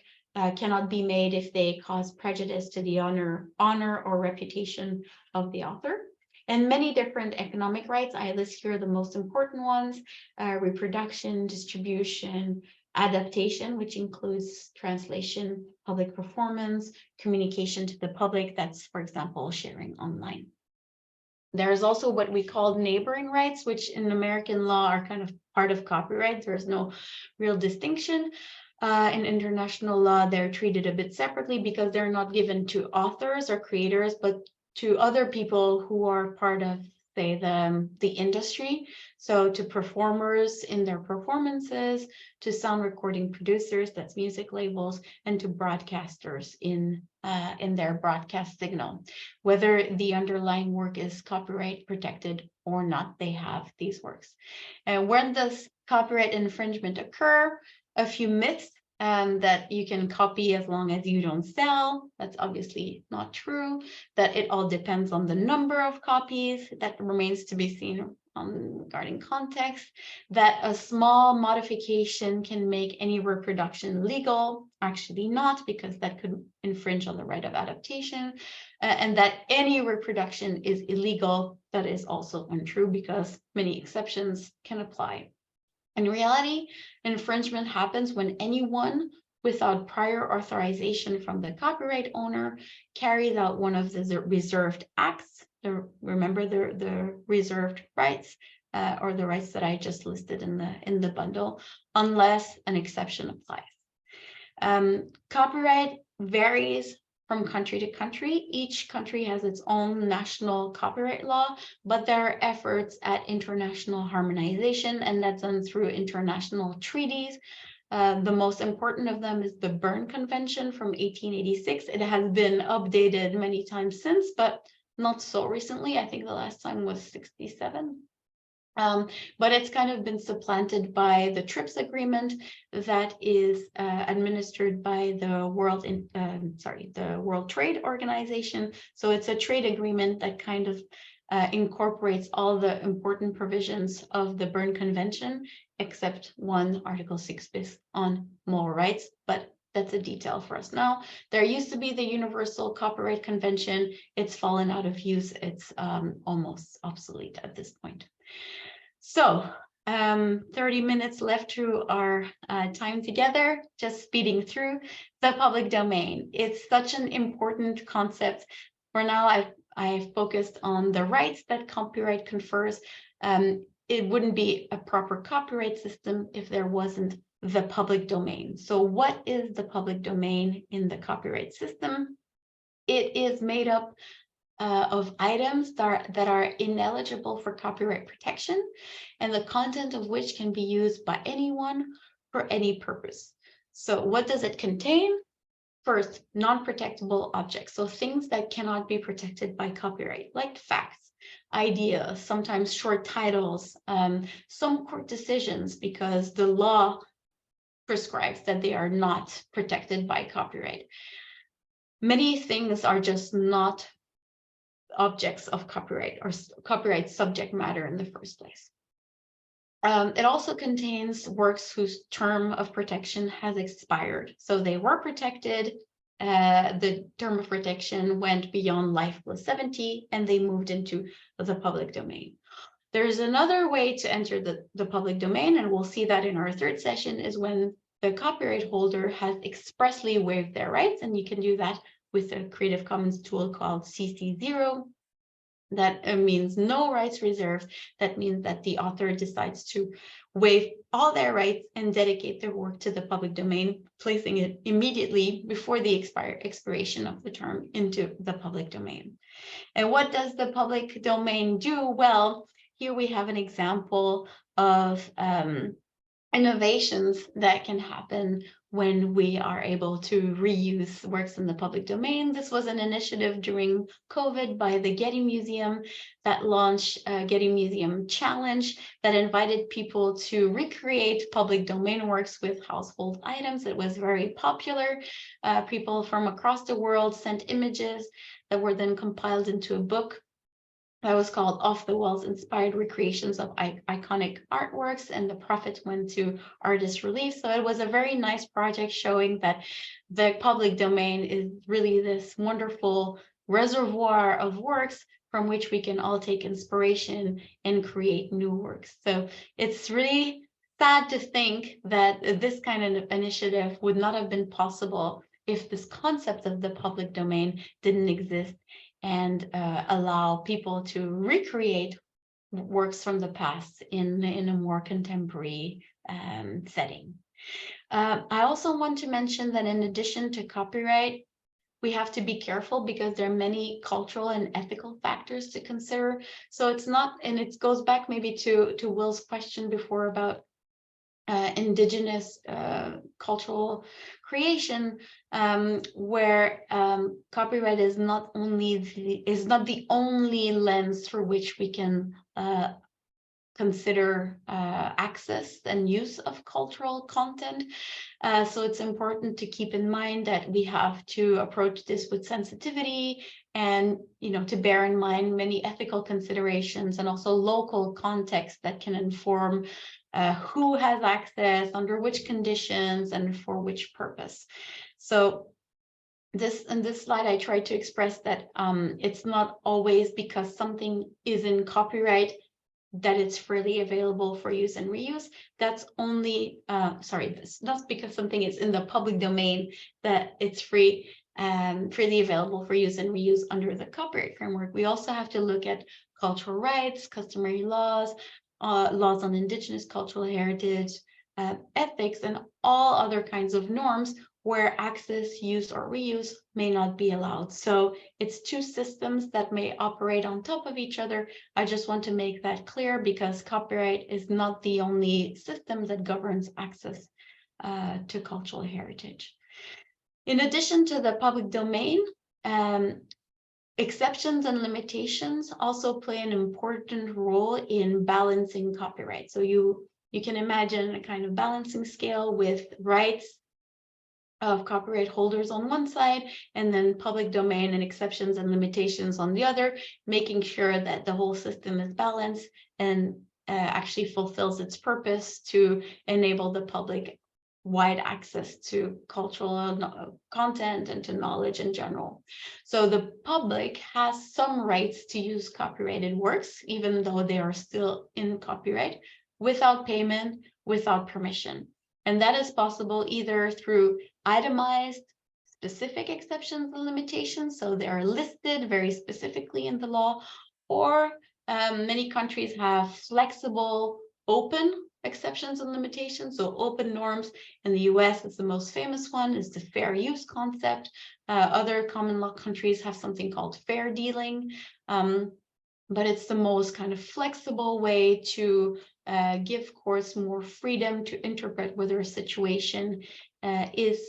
cannot be made if they cause prejudice to the honor or reputation of the author. And many different economic rights. I list here the most important ones: reproduction, distribution, adaptation, which includes translation, public performance, communication to the public. That's, for example, sharing online. There's also what we call neighboring rights, which in American law are kind of part of copyright. There's no real distinction. In international law, they're treated a bit separately because they're not given to authors or creators, but to other people who are part of, say, the industry. So to performers in their performances, to sound recording producers, that's music labels, and to broadcasters in their broadcast signal. Whether the underlying work is copyright protected or not, they have these works. And when does copyright infringement occur? A few myths. That you can copy as long as you don't sell. That's obviously not true. That it all depends on the number of copies. That remains to be seen regarding context. That a small modification can make any reproduction legal. Actually not, because that could infringe on the right of adaptation. And that any reproduction is illegal. That is also untrue, because many exceptions can apply. In reality, infringement happens when anyone without prior authorization from the copyright owner carries out one of the reserved acts. Remember the reserved rights, or the rights that I just listed in the bundle, unless an exception applies. Copyright varies from country to country. Each country has its own national copyright law, but there are efforts at international harmonization, and that's done through international treaties. The most important of them is the Berne Convention from 1886. It has been updated many times since, but not so recently. I think the last time was 67. But it's kind of been supplanted by the TRIPS agreement that is administered by the World Trade Organization. So it's a trade agreement that kind of incorporates all the important provisions of the Berne Convention, except one, Article 6 bis on moral rights, but that's a detail for us now. There used to be the Universal Copyright Convention. It's fallen out of use. It's almost obsolete at this point. So 30 minutes left to our time together, just speeding through the public domain. It's such an important concept. For now, I've focused on the rights that copyright confers. It wouldn't be a proper copyright system if there wasn't the public domain. So what is the public domain in the copyright system? It is made up of items that are ineligible for copyright protection, and the content of which can be used by anyone for any purpose. So what does it contain? First, non-protectable objects, so things that cannot be protected by copyright, like facts, ideas, sometimes short titles, some court decisions, because the law prescribes that they are not protected by copyright. Many things are just not objects of copyright or copyright subject matter in the first place. It also contains works whose term of protection has expired. So they were protected, the term of protection went beyond life plus 70, and they moved into the public domain. There's another way to enter the public domain, and we'll see that in our third session, is when the copyright holder has expressly waived their rights, and you can do that with a Creative Commons tool called CC0. That means no rights reserved. That means that the author decides to waive all their rights and dedicate their work to the public domain, placing it immediately before the expiration of the term into the public domain. And what does the public domain do? Well, here we have an example of innovations that can happen when we are able to reuse works in the public domain. This was an initiative during COVID by the Getty Museum that launched a Getty Museum Challenge that invited people to recreate public domain works with household items. It was very popular. People from across the world sent images that were then compiled into a book that was called Off the Walls Inspired Recreations of Iconic Artworks, and the profit went to Artist Relief. So it was a very nice project showing that the public domain is really this wonderful reservoir of works from which we can all take inspiration and create new works. So it's really sad to think that this kind of initiative would not have been possible if this concept of the public domain didn't exist and allow people to recreate works from the past in a more contemporary setting. I also want to mention that in addition to copyright, we have to be careful because there are many cultural and ethical factors to consider. So it's not, and it goes back maybe to Will's question before about indigenous cultural creation, where copyright is not the only lens through which we can consider access and use of cultural content. So it's important to keep in mind that we have to approach this with sensitivity and, to bear in mind many ethical considerations and also local context that can inform who has access, under which conditions, and for which purpose. So in this slide, I tried to express that it's not always because something is in copyright that it's freely available for use and reuse. That's only, it's not because something is in the public domain that it's freely available for use and reuse under the copyright framework. We also have to look at cultural rights, customary laws, laws on indigenous cultural heritage, ethics, and all other kinds of norms where access, use, or reuse may not be allowed. So it's two systems that may operate on top of each other. I just want to make that clear because copyright is not the only system that governs access to cultural heritage. In addition to the public domain, Exceptions and limitations also play an important role in balancing copyright. So you can imagine a kind of balancing scale with rights of copyright holders on one side, and then public domain and exceptions and limitations on the other, making sure that the whole system is balanced and actually fulfills its purpose to enable the public wide access to cultural content and to knowledge in general. So the public has some rights to use copyrighted works, even though they are still in copyright, without payment, without permission. And that is possible either through itemized specific exceptions and limitations, so they are listed very specifically in the law, or many countries have flexible, open exceptions and limitations, so open norms. In the US, it's the most famous one, is the fair use concept. Other common law countries have something called fair dealing, but it's the most kind of flexible way to give courts more freedom to interpret whether a situation is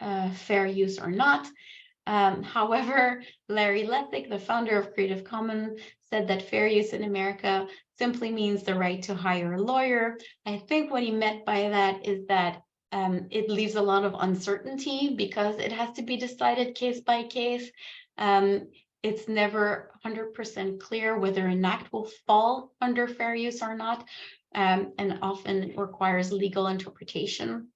fair use or not. However, Larry Lessig, the founder of Creative Commons, said that fair use in America simply means the right to hire a lawyer. I think what he meant by that is that it leaves a lot of uncertainty because it has to be decided case by case. It's never 100% clear whether an act will fall under fair use or not, and often requires legal interpretation.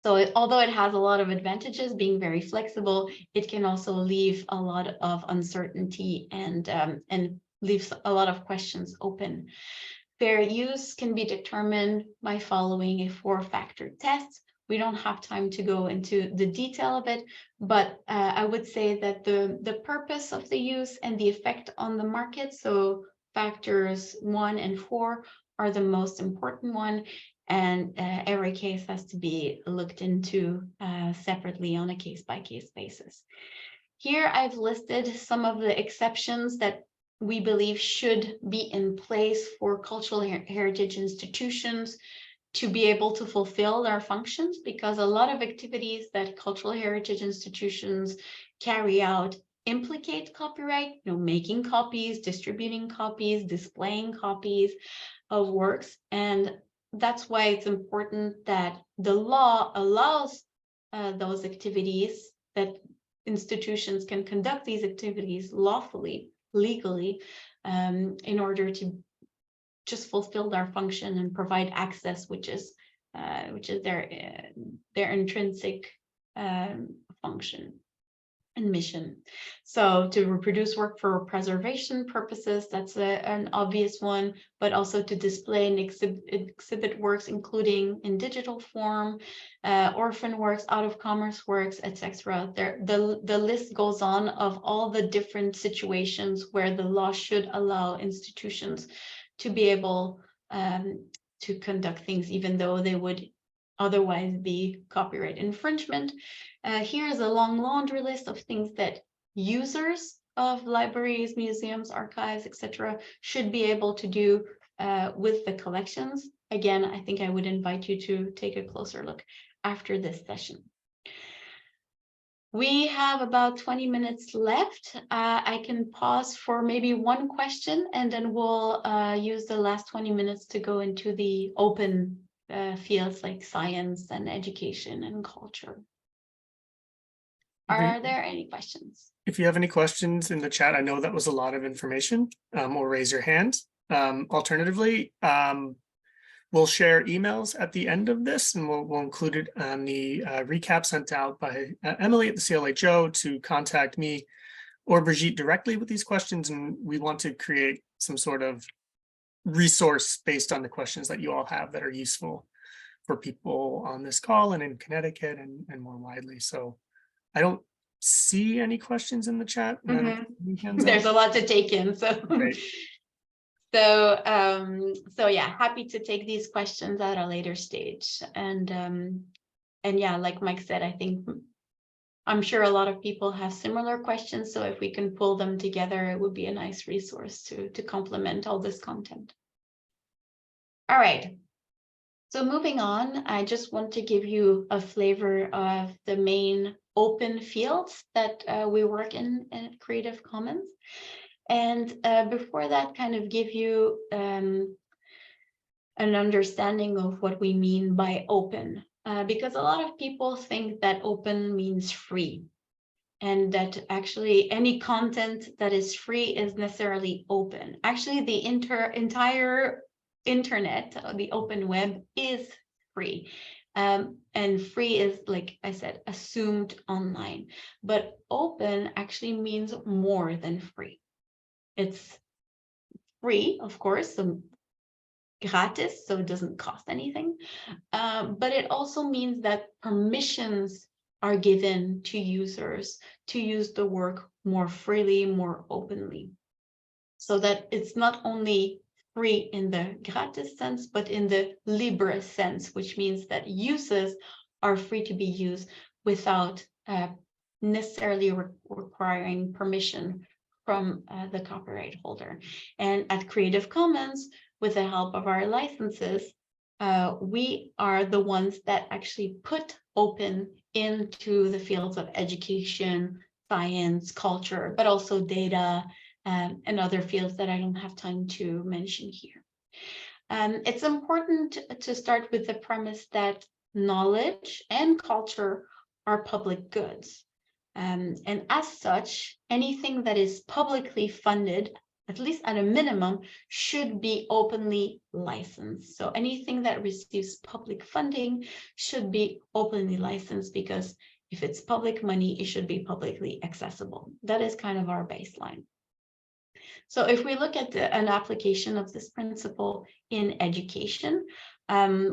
So although it has a lot of advantages, being very flexible, it can also leave a lot of uncertainty and leaves a lot of questions open. Fair use can be determined by following a 4-factor test. We don't have time to go into the detail of it, but I would say that the purpose of the use and the effect on the market, so factors 1 and 4 are the most important one, and every case has to be looked into separately on a case-by-case basis. Here I've listed some of the exceptions that we believe should be in place for cultural heritage institutions to be able to fulfill their functions, because a lot of activities that cultural heritage institutions carry out implicate copyright, making copies, distributing copies, displaying copies of works. And that's why it's important that the law allows those activities, that institutions can conduct these activities lawfully, legally, in order to just fulfill their function and provide access, which is their intrinsic function and mission. So to reproduce work for preservation purposes, that's an obvious one, but also to display and exhibit works, including in digital form, orphan works, out of commerce works, etc. The list goes on of all the different situations where the law should allow institutions to be able to conduct things, even though they would otherwise be copyright infringement. Here's a long laundry list of things that users of libraries, museums, archives, etc. should be able to do with the collections. Again, I think I would invite you to take a closer look after this session. We have about 20 minutes left. I can pause for maybe one question, and then we'll use the last 20 minutes to go into the open fields like science and education and culture. Are there any questions? If you have any questions in the chat, I know that was a lot of information, or raise your hand. Alternatively, we'll share emails at the end of this, and we'll include it on the recap sent out by Emily at the CLHO to contact me or Brigitte directly with these questions. And we want to create some sort of resource based on the questions that you all have that are useful for people on this call and in Connecticut and more widely. So I don't see any questions in the chat. There's a lot to take in. So, so yeah, happy to take these questions at a later stage. And yeah, like Mike said, I'm sure a lot of people have similar questions. So if we can pull them together, it would be a nice resource to complement all this content. All right. So moving on, I just want to give you a flavor of the main open fields that we work in Creative Commons. And before that, kind of give you an understanding of what we mean by open, because a lot of people think that open means free, and that actually any content that is free is necessarily open. Actually, the entire internet, the open web, is free. And free is, like I said, assumed online. But open actually means more than free. It's free, of course, so gratis, so it doesn't cost anything. But it also means that permissions are given to users to use the work more freely, more openly. So that it's not only free in the gratis sense, but in the libre sense, which means that uses are free to be used without necessarily requiring permission from the copyright holder. And at Creative Commons, with the help of our licenses, we are the ones that actually put open into the fields of education, science, culture, but also data, and other fields that I don't have time to mention here. It's important to start with the premise that knowledge and culture are public goods. And as such, anything that is publicly funded, at least at a minimum, should be openly licensed. So anything that receives public funding should be openly licensed, because if it's public money, it should be publicly accessible. That is kind of our baseline. So if we look at an application of this principle in education,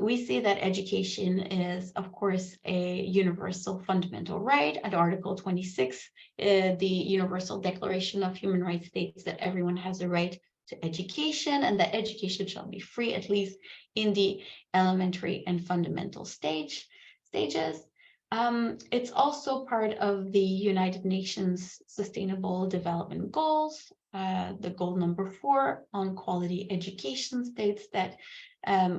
we see that education is, of course, a universal fundamental right. At Article 26, the Universal Declaration of Human Rights states that everyone has a right to education, and that education shall be free, at least in the elementary and fundamental stages. It's also part of the United Nations Sustainable Development Goals. The goal number 4 on quality education states that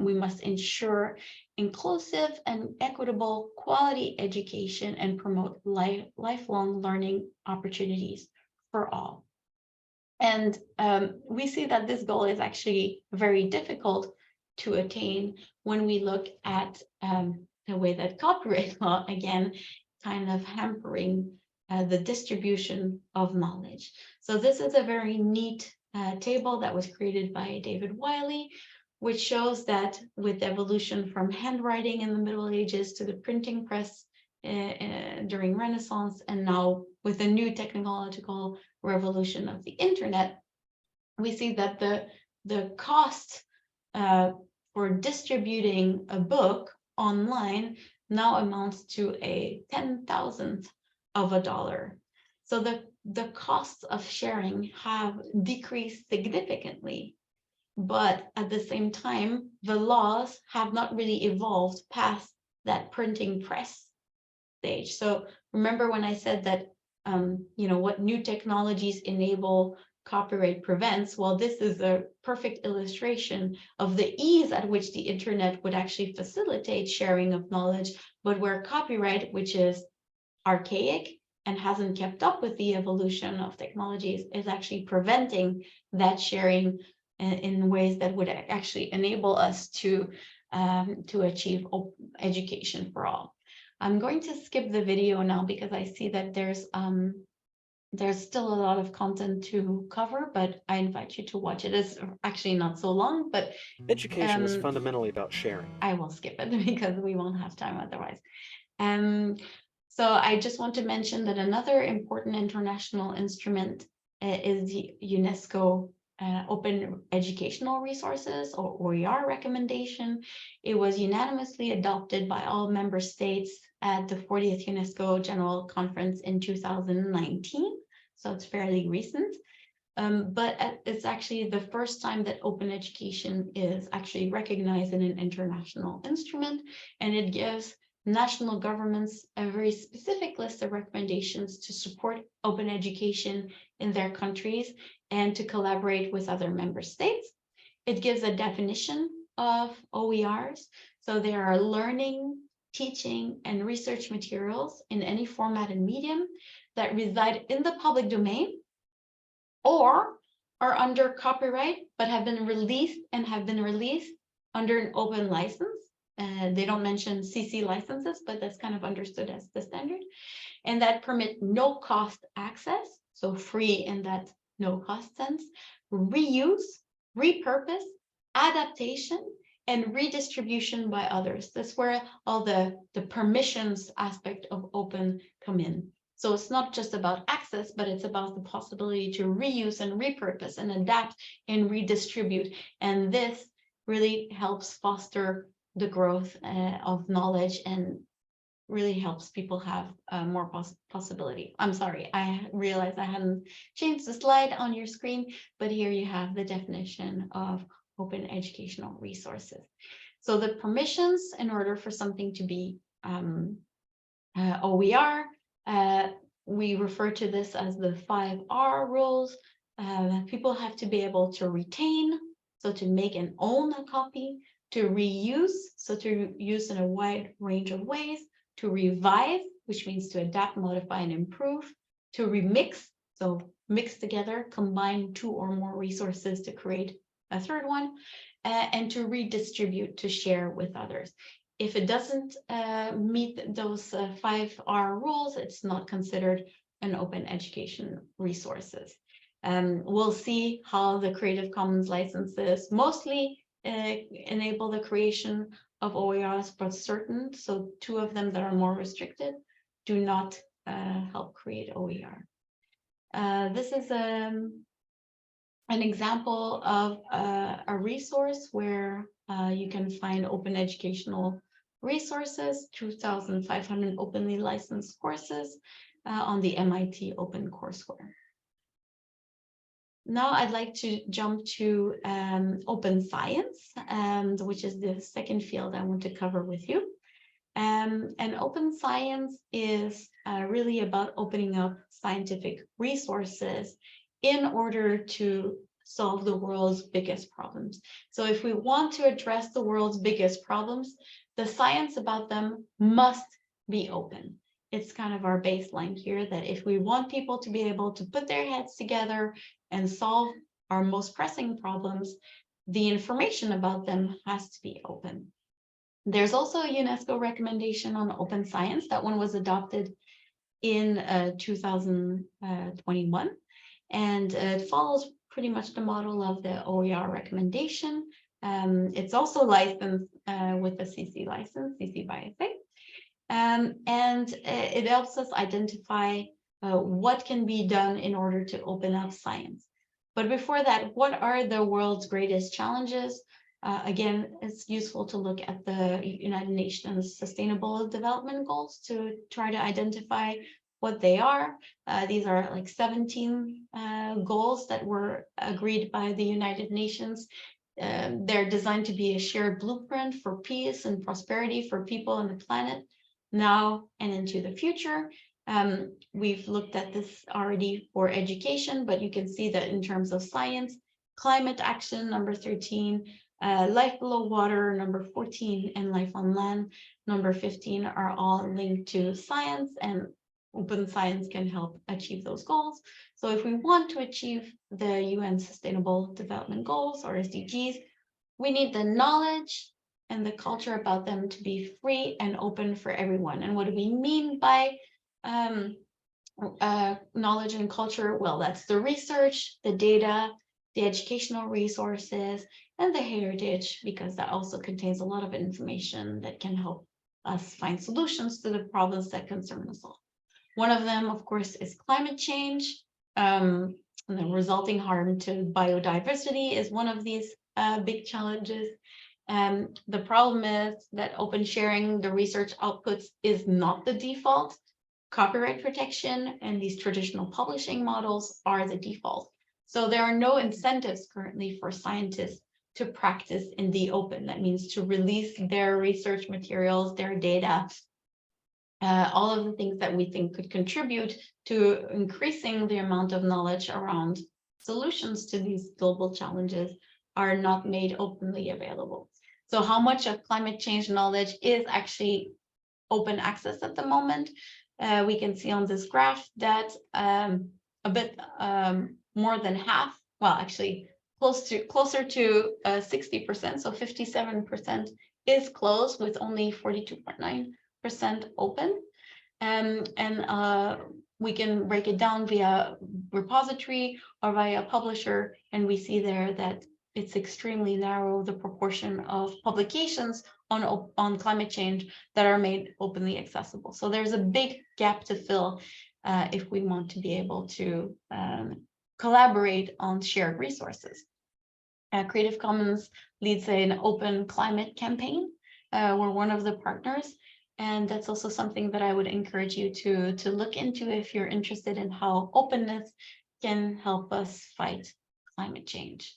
we must ensure inclusive and equitable quality education and promote lifelong learning opportunities for all. And we see that this goal is actually very difficult to attain when we look at the way that copyright law, again, kind of hampering the distribution of knowledge. So this is a very neat table that was created by David Wiley, which shows that with evolution from handwriting in the Middle Ages to the printing press during Renaissance, and now with the new technological revolution of the internet, we see that the cost for distributing a book online now amounts to a 10,000th of a dollar. So the costs of sharing have decreased significantly, but at the same time, the laws have not really evolved past that printing press stage. So remember when I said that, what new technologies enable copyright prevents? Well, this is a perfect illustration of the ease at which the internet would actually facilitate sharing of knowledge, but where copyright, which is archaic and hasn't kept up with the evolution of technologies, is actually preventing that sharing in ways that would actually enable us to achieve education for all. I'm going to skip the video now because I see that there's still a lot of content to cover, but I invite you to watch it. It's actually not so long, but education is fundamentally about sharing. I will skip it because we won't have time otherwise. So I just want to mention that another important international instrument is the UNESCO Open Educational Resources, or OER recommendation. It was unanimously adopted by all member states at the 40th UNESCO General Conference in 2019. So it's fairly recent. But it's actually the first time that open education is actually recognized in an international instrument, and it gives national governments a very specific list of recommendations to support open education in their countries and to collaborate with other member states. It gives a definition of OERs. So they are learning, teaching, and research materials in any format and medium that reside in the public domain or are under copyright but have been released under an open license. They don't mention CC licenses, but that's kind of understood as the standard, and that permit no cost access, so free in that no cost sense, reuse, repurpose, adaptation, and redistribution by others. That's where all the permissions aspect of open come in. So it's not just about access, but it's about the possibility to reuse and repurpose and adapt and redistribute. And this really helps foster the growth of knowledge and really helps people have more possibility. I'm sorry, I realized I hadn't changed the slide on your screen, but here you have the definition of open educational resources. So the permissions, in order for something to be OER, we refer to this as the 5R rules. People have to be able to retain, so to make and own a copy, to reuse, so to use in a wide range of ways, to revive, which means to adapt, modify, and improve, to remix, so mix together, combine two or more resources to create a third one, and to redistribute, to share with others. If it doesn't meet those 5R rules, it's not considered an open education resources. We'll see how the Creative Commons licenses mostly enable the creation of OERs, but certain, so two of them that are more restricted, do not help create OER. This is an example of a resource where you can find open educational resources, 2,500 openly licensed courses on the MIT OpenCourseWare. Now I'd like to jump to open science, which is the second field I want to cover with you. And open science is really about opening up scientific resources in order to solve the world's biggest problems. So if we want to address the world's biggest problems, the science about them must be open. It's kind of our baseline here, that if we want people to be able to put their heads together and solve our most pressing problems, the information about them has to be open. There's also a UNESCO recommendation on open science. That one was adopted in 2021, and it follows pretty much the model of the OER recommendation. It's also licensed with the CC license, CC by SA. And it helps us identify what can be done in order to open up science. But before that, what are the world's greatest challenges? Again, it's useful to look at the United Nations Sustainable Development Goals to try to identify what they are. These are like 17 goals that were agreed by the United Nations. They're designed to be a shared blueprint for peace and prosperity for people on the planet now and into the future. We've looked at this already for education, but you can see that in terms of science, climate action, number 13, life below water, number 14, and life on land, number 15, are all linked to science, and open science can help achieve those goals. So if we want to achieve the UN Sustainable Development Goals, or SDGs, we need the knowledge and the culture about them to be free and open for everyone. And what do we mean by knowledge and culture? Well, that's the research, the data, the educational resources, and the heritage, because that also contains a lot of information that can help us find solutions to the problems that concern us all. One of them, of course, is climate change. And the resulting harm to biodiversity is one of these big challenges. The problem is that open sharing the research outputs is not the default. Copyright protection and these traditional publishing models are the default. So there are no incentives currently for scientists to practice in the open. That means to release their research materials, their data, all of the things that we think could contribute to increasing the amount of knowledge around solutions to these global challenges are not made openly available. So how much of climate change knowledge is actually open access at the moment. We can see on this graph that a bit more than half, well, actually closer to 60%, so 57% is closed, with only 42.9% open. And we can break it down via repository or via publisher, and we see there that it's extremely narrow, the proportion of publications on climate change that are made openly accessible. So there's a big gap to fill if we want to be able to collaborate on shared resources. Creative Commons leads an open climate campaign. We're one of the partners, and that's also something that I would encourage you to look into if you're interested in how openness can help us fight climate change.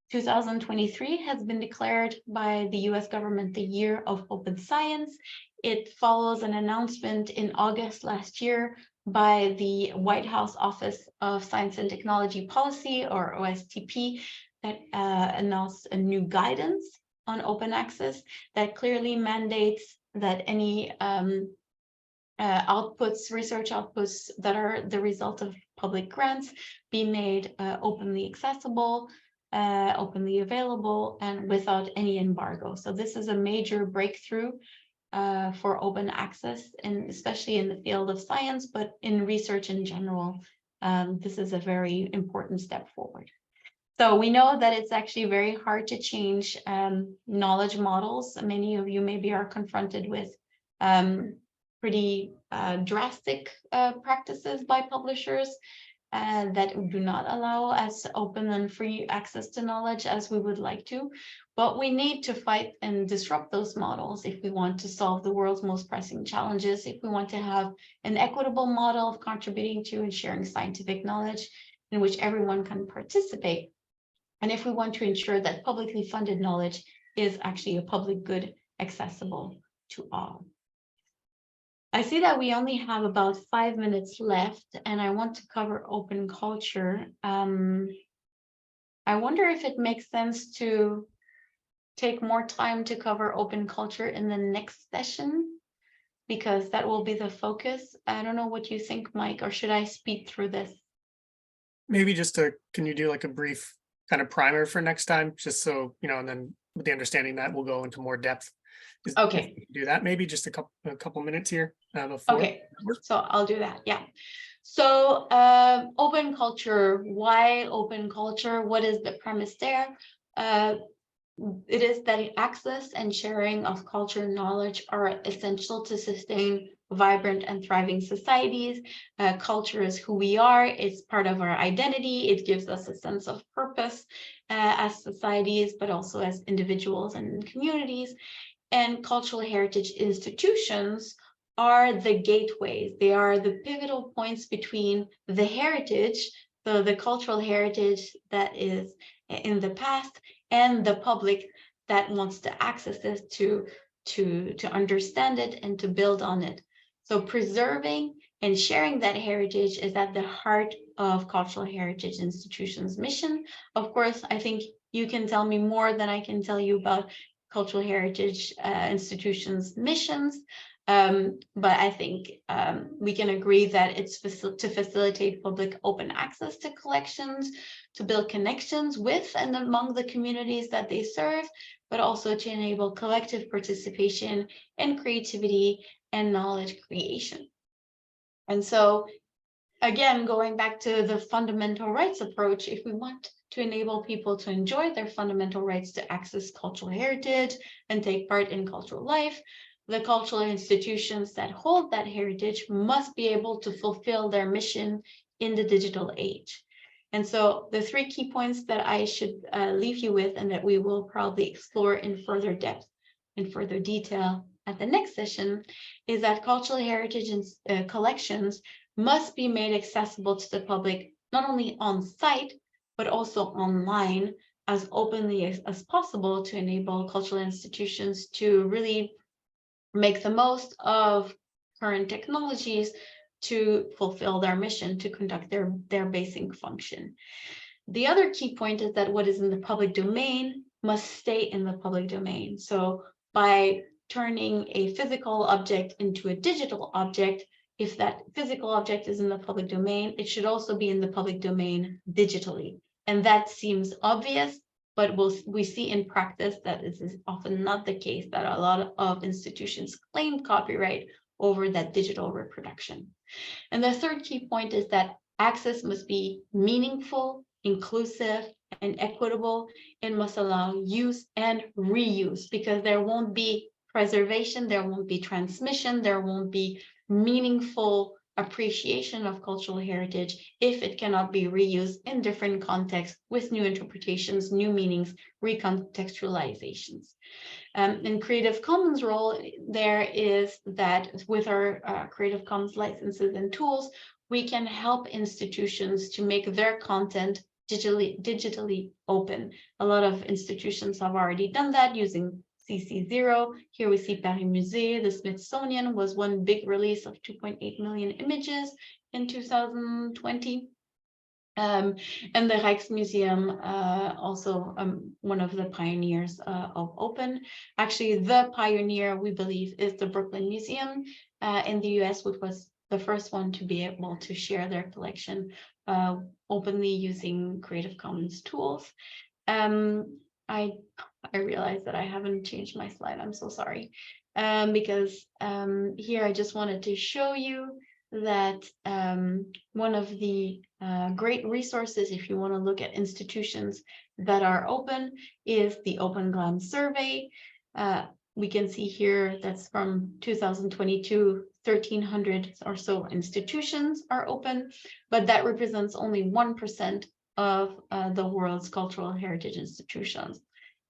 2023 has been declared by the US government the Year of Open Science. It follows an announcement in August last year by the White House Office of Science and Technology Policy, or OSTP, that announced a new guidance on open access that clearly mandates that any research outputs that are the result of public grants be made openly accessible, openly available, and without any embargo. So this is a major breakthrough for open access, and especially in the field of science, but in research in general, this is a very important step forward. So we know that it's actually very hard to change knowledge models. Many of you maybe are confronted with pretty drastic practices by publishers that do not allow as open and free access to knowledge as we would like to. But we need to fight and disrupt those models if we want to solve the world's most pressing challenges, if we want to have an equitable model of contributing to and sharing scientific knowledge in which everyone can participate, and if we want to ensure that publicly funded knowledge is actually a public good accessible to all. I see that we only have about 5 minutes left, and I want to cover open culture. I wonder if it makes sense to take more time to cover open culture in the next session, because that will be the focus. I don't know what you think, Mike, or should I speed through this? Maybe can you do like a brief kind of primer for next time, just so, and then with the understanding that we'll go into more depth. Okay. Do that, maybe just a couple minutes here before. Okay, so I'll do that, yeah. So open culture, why open culture? What is the premise there? It is that access and sharing of culture and knowledge are essential to sustain vibrant and thriving societies. Culture is who we are. It's part of our identity. It gives us a sense of purpose as societies, but also as individuals and communities. And cultural heritage institutions are the gateways. They are the pivotal points between the heritage, so the cultural heritage that is in the past, and the public that wants to access this to understand it and to build on it. So preserving and sharing that heritage is at the heart of cultural heritage institutions' mission. Of course, I think you can tell me more than I can tell you about cultural heritage institutions' missions. But I think we can agree that it's to facilitate public open access to collections, to build connections with and among the communities that they serve, but also to enable collective participation and creativity and knowledge creation. And so, again, going back to the fundamental rights approach, if we want to enable people to enjoy their fundamental rights to access cultural heritage and take part in cultural life, the cultural institutions that hold that heritage must be able to fulfill their mission in the digital age. And so the 3 key points that I should leave you with, and that we will probably explore in further depth, in further detail at the next session, is that cultural heritage and collections must be made accessible to the public, not only on site, but also online as openly as possible, to enable cultural institutions to really make the most of current technologies to fulfill their mission, to conduct their basic function. The other key point is that what is in the public domain must stay in the public domain. So by turning a physical object into a digital object. If that physical object is in the public domain, it should also be in the public domain digitally. And that seems obvious, but we see in practice that this is often not the case, that a lot of institutions claim copyright over that digital reproduction. And the third key point is that access must be meaningful, inclusive, and equitable, and must allow use and reuse, because there won't be preservation, there won't be transmission, there won't be meaningful appreciation of cultural heritage if it cannot be reused in different contexts with new interpretations, new meanings, recontextualizations. And Creative Commons role there is that with our Creative Commons licenses and tools, we can help institutions to make their content digitally open. A lot of institutions have already done that using CC0. Here we see Paris Musée. The Smithsonian was one big release of 2.8 million images in 2020. And the Rijksmuseum, also one of the pioneers of open. Actually, the pioneer, we believe, is the Brooklyn Museum in the US, which was the first one to be able to share their collection openly using Creative Commons tools. I realized that I haven't changed my slide. I'm so sorry. Because here I just wanted to show you that one of the great resources, if you want to look at institutions that are open, is the Open Glance survey. We can see here that's from 2022, 1,300 or so institutions are open, but that represents only 1% of the world's cultural heritage institutions.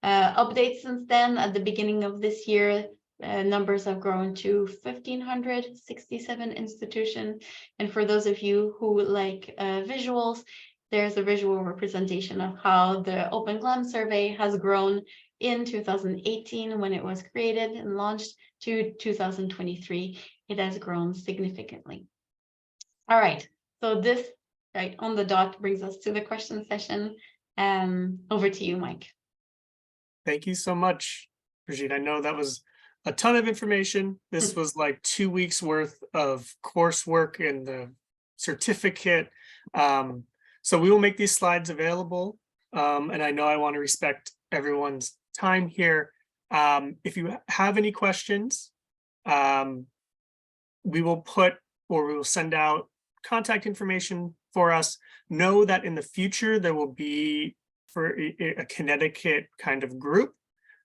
Updates since then, at the beginning of this year, numbers have grown to 1,567 institutions. And for those of you who like visuals, there's a visual representation of how the Open Glance survey has grown in 2018 when it was created and launched to 2023. It has grown significantly. All right, so this right on the dot brings us to the question session. Over to you, Mike. Thank you so much, Brigitte. I know that was a ton of information. This was like 2 weeks worth of coursework and the certificate. So we will make these slides available. And I know I want to respect everyone's time here. If you have any questions, we will send out contact information for us. Know that in the future, there will be for a Connecticut kind of group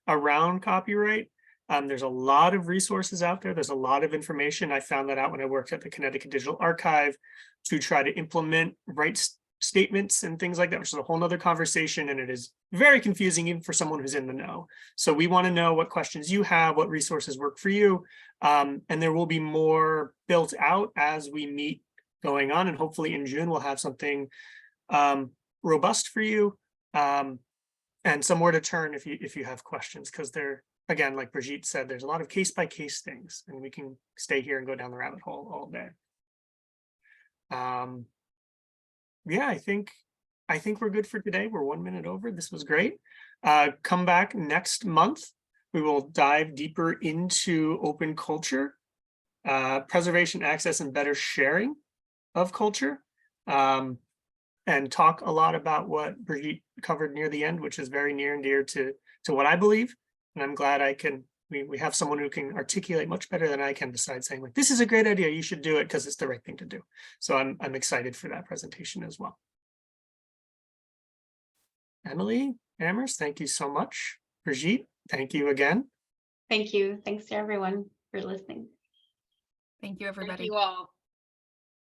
around copyright. There's a lot of resources out there. There's a lot of information. I found that out when I worked at the Connecticut Digital Archive to try to implement rights statements and things like that, which is a whole nother conversation. And it is very confusing even for someone who's in the know. So we want to know what questions you have, what resources work for you. And there will be more built out as we meet going on. And hopefully in June, we'll have something robust for you. And somewhere to turn if you have questions, because they're, again, like Brigitte said, there's a lot of case-by-case things, and we can stay here and go down the rabbit hole all day. Yeah, I think we're good for today. We're 1 minute over. This was great. Come back next month. We will dive deeper into open culture, preservation, access, and better sharing of culture. And talk a lot about what Brigitte covered near the end, which is very near and dear to what I believe. And I'm glad we have someone who can articulate much better than I can, besides saying like, this is a great idea, you should do it because it's the right thing to do. So I'm excited for that presentation as well. Emily, Amherst, thank you so much. Brigitte, thank you again. Thank you. Thanks to everyone for listening. Thank you, everybody. Thank you all.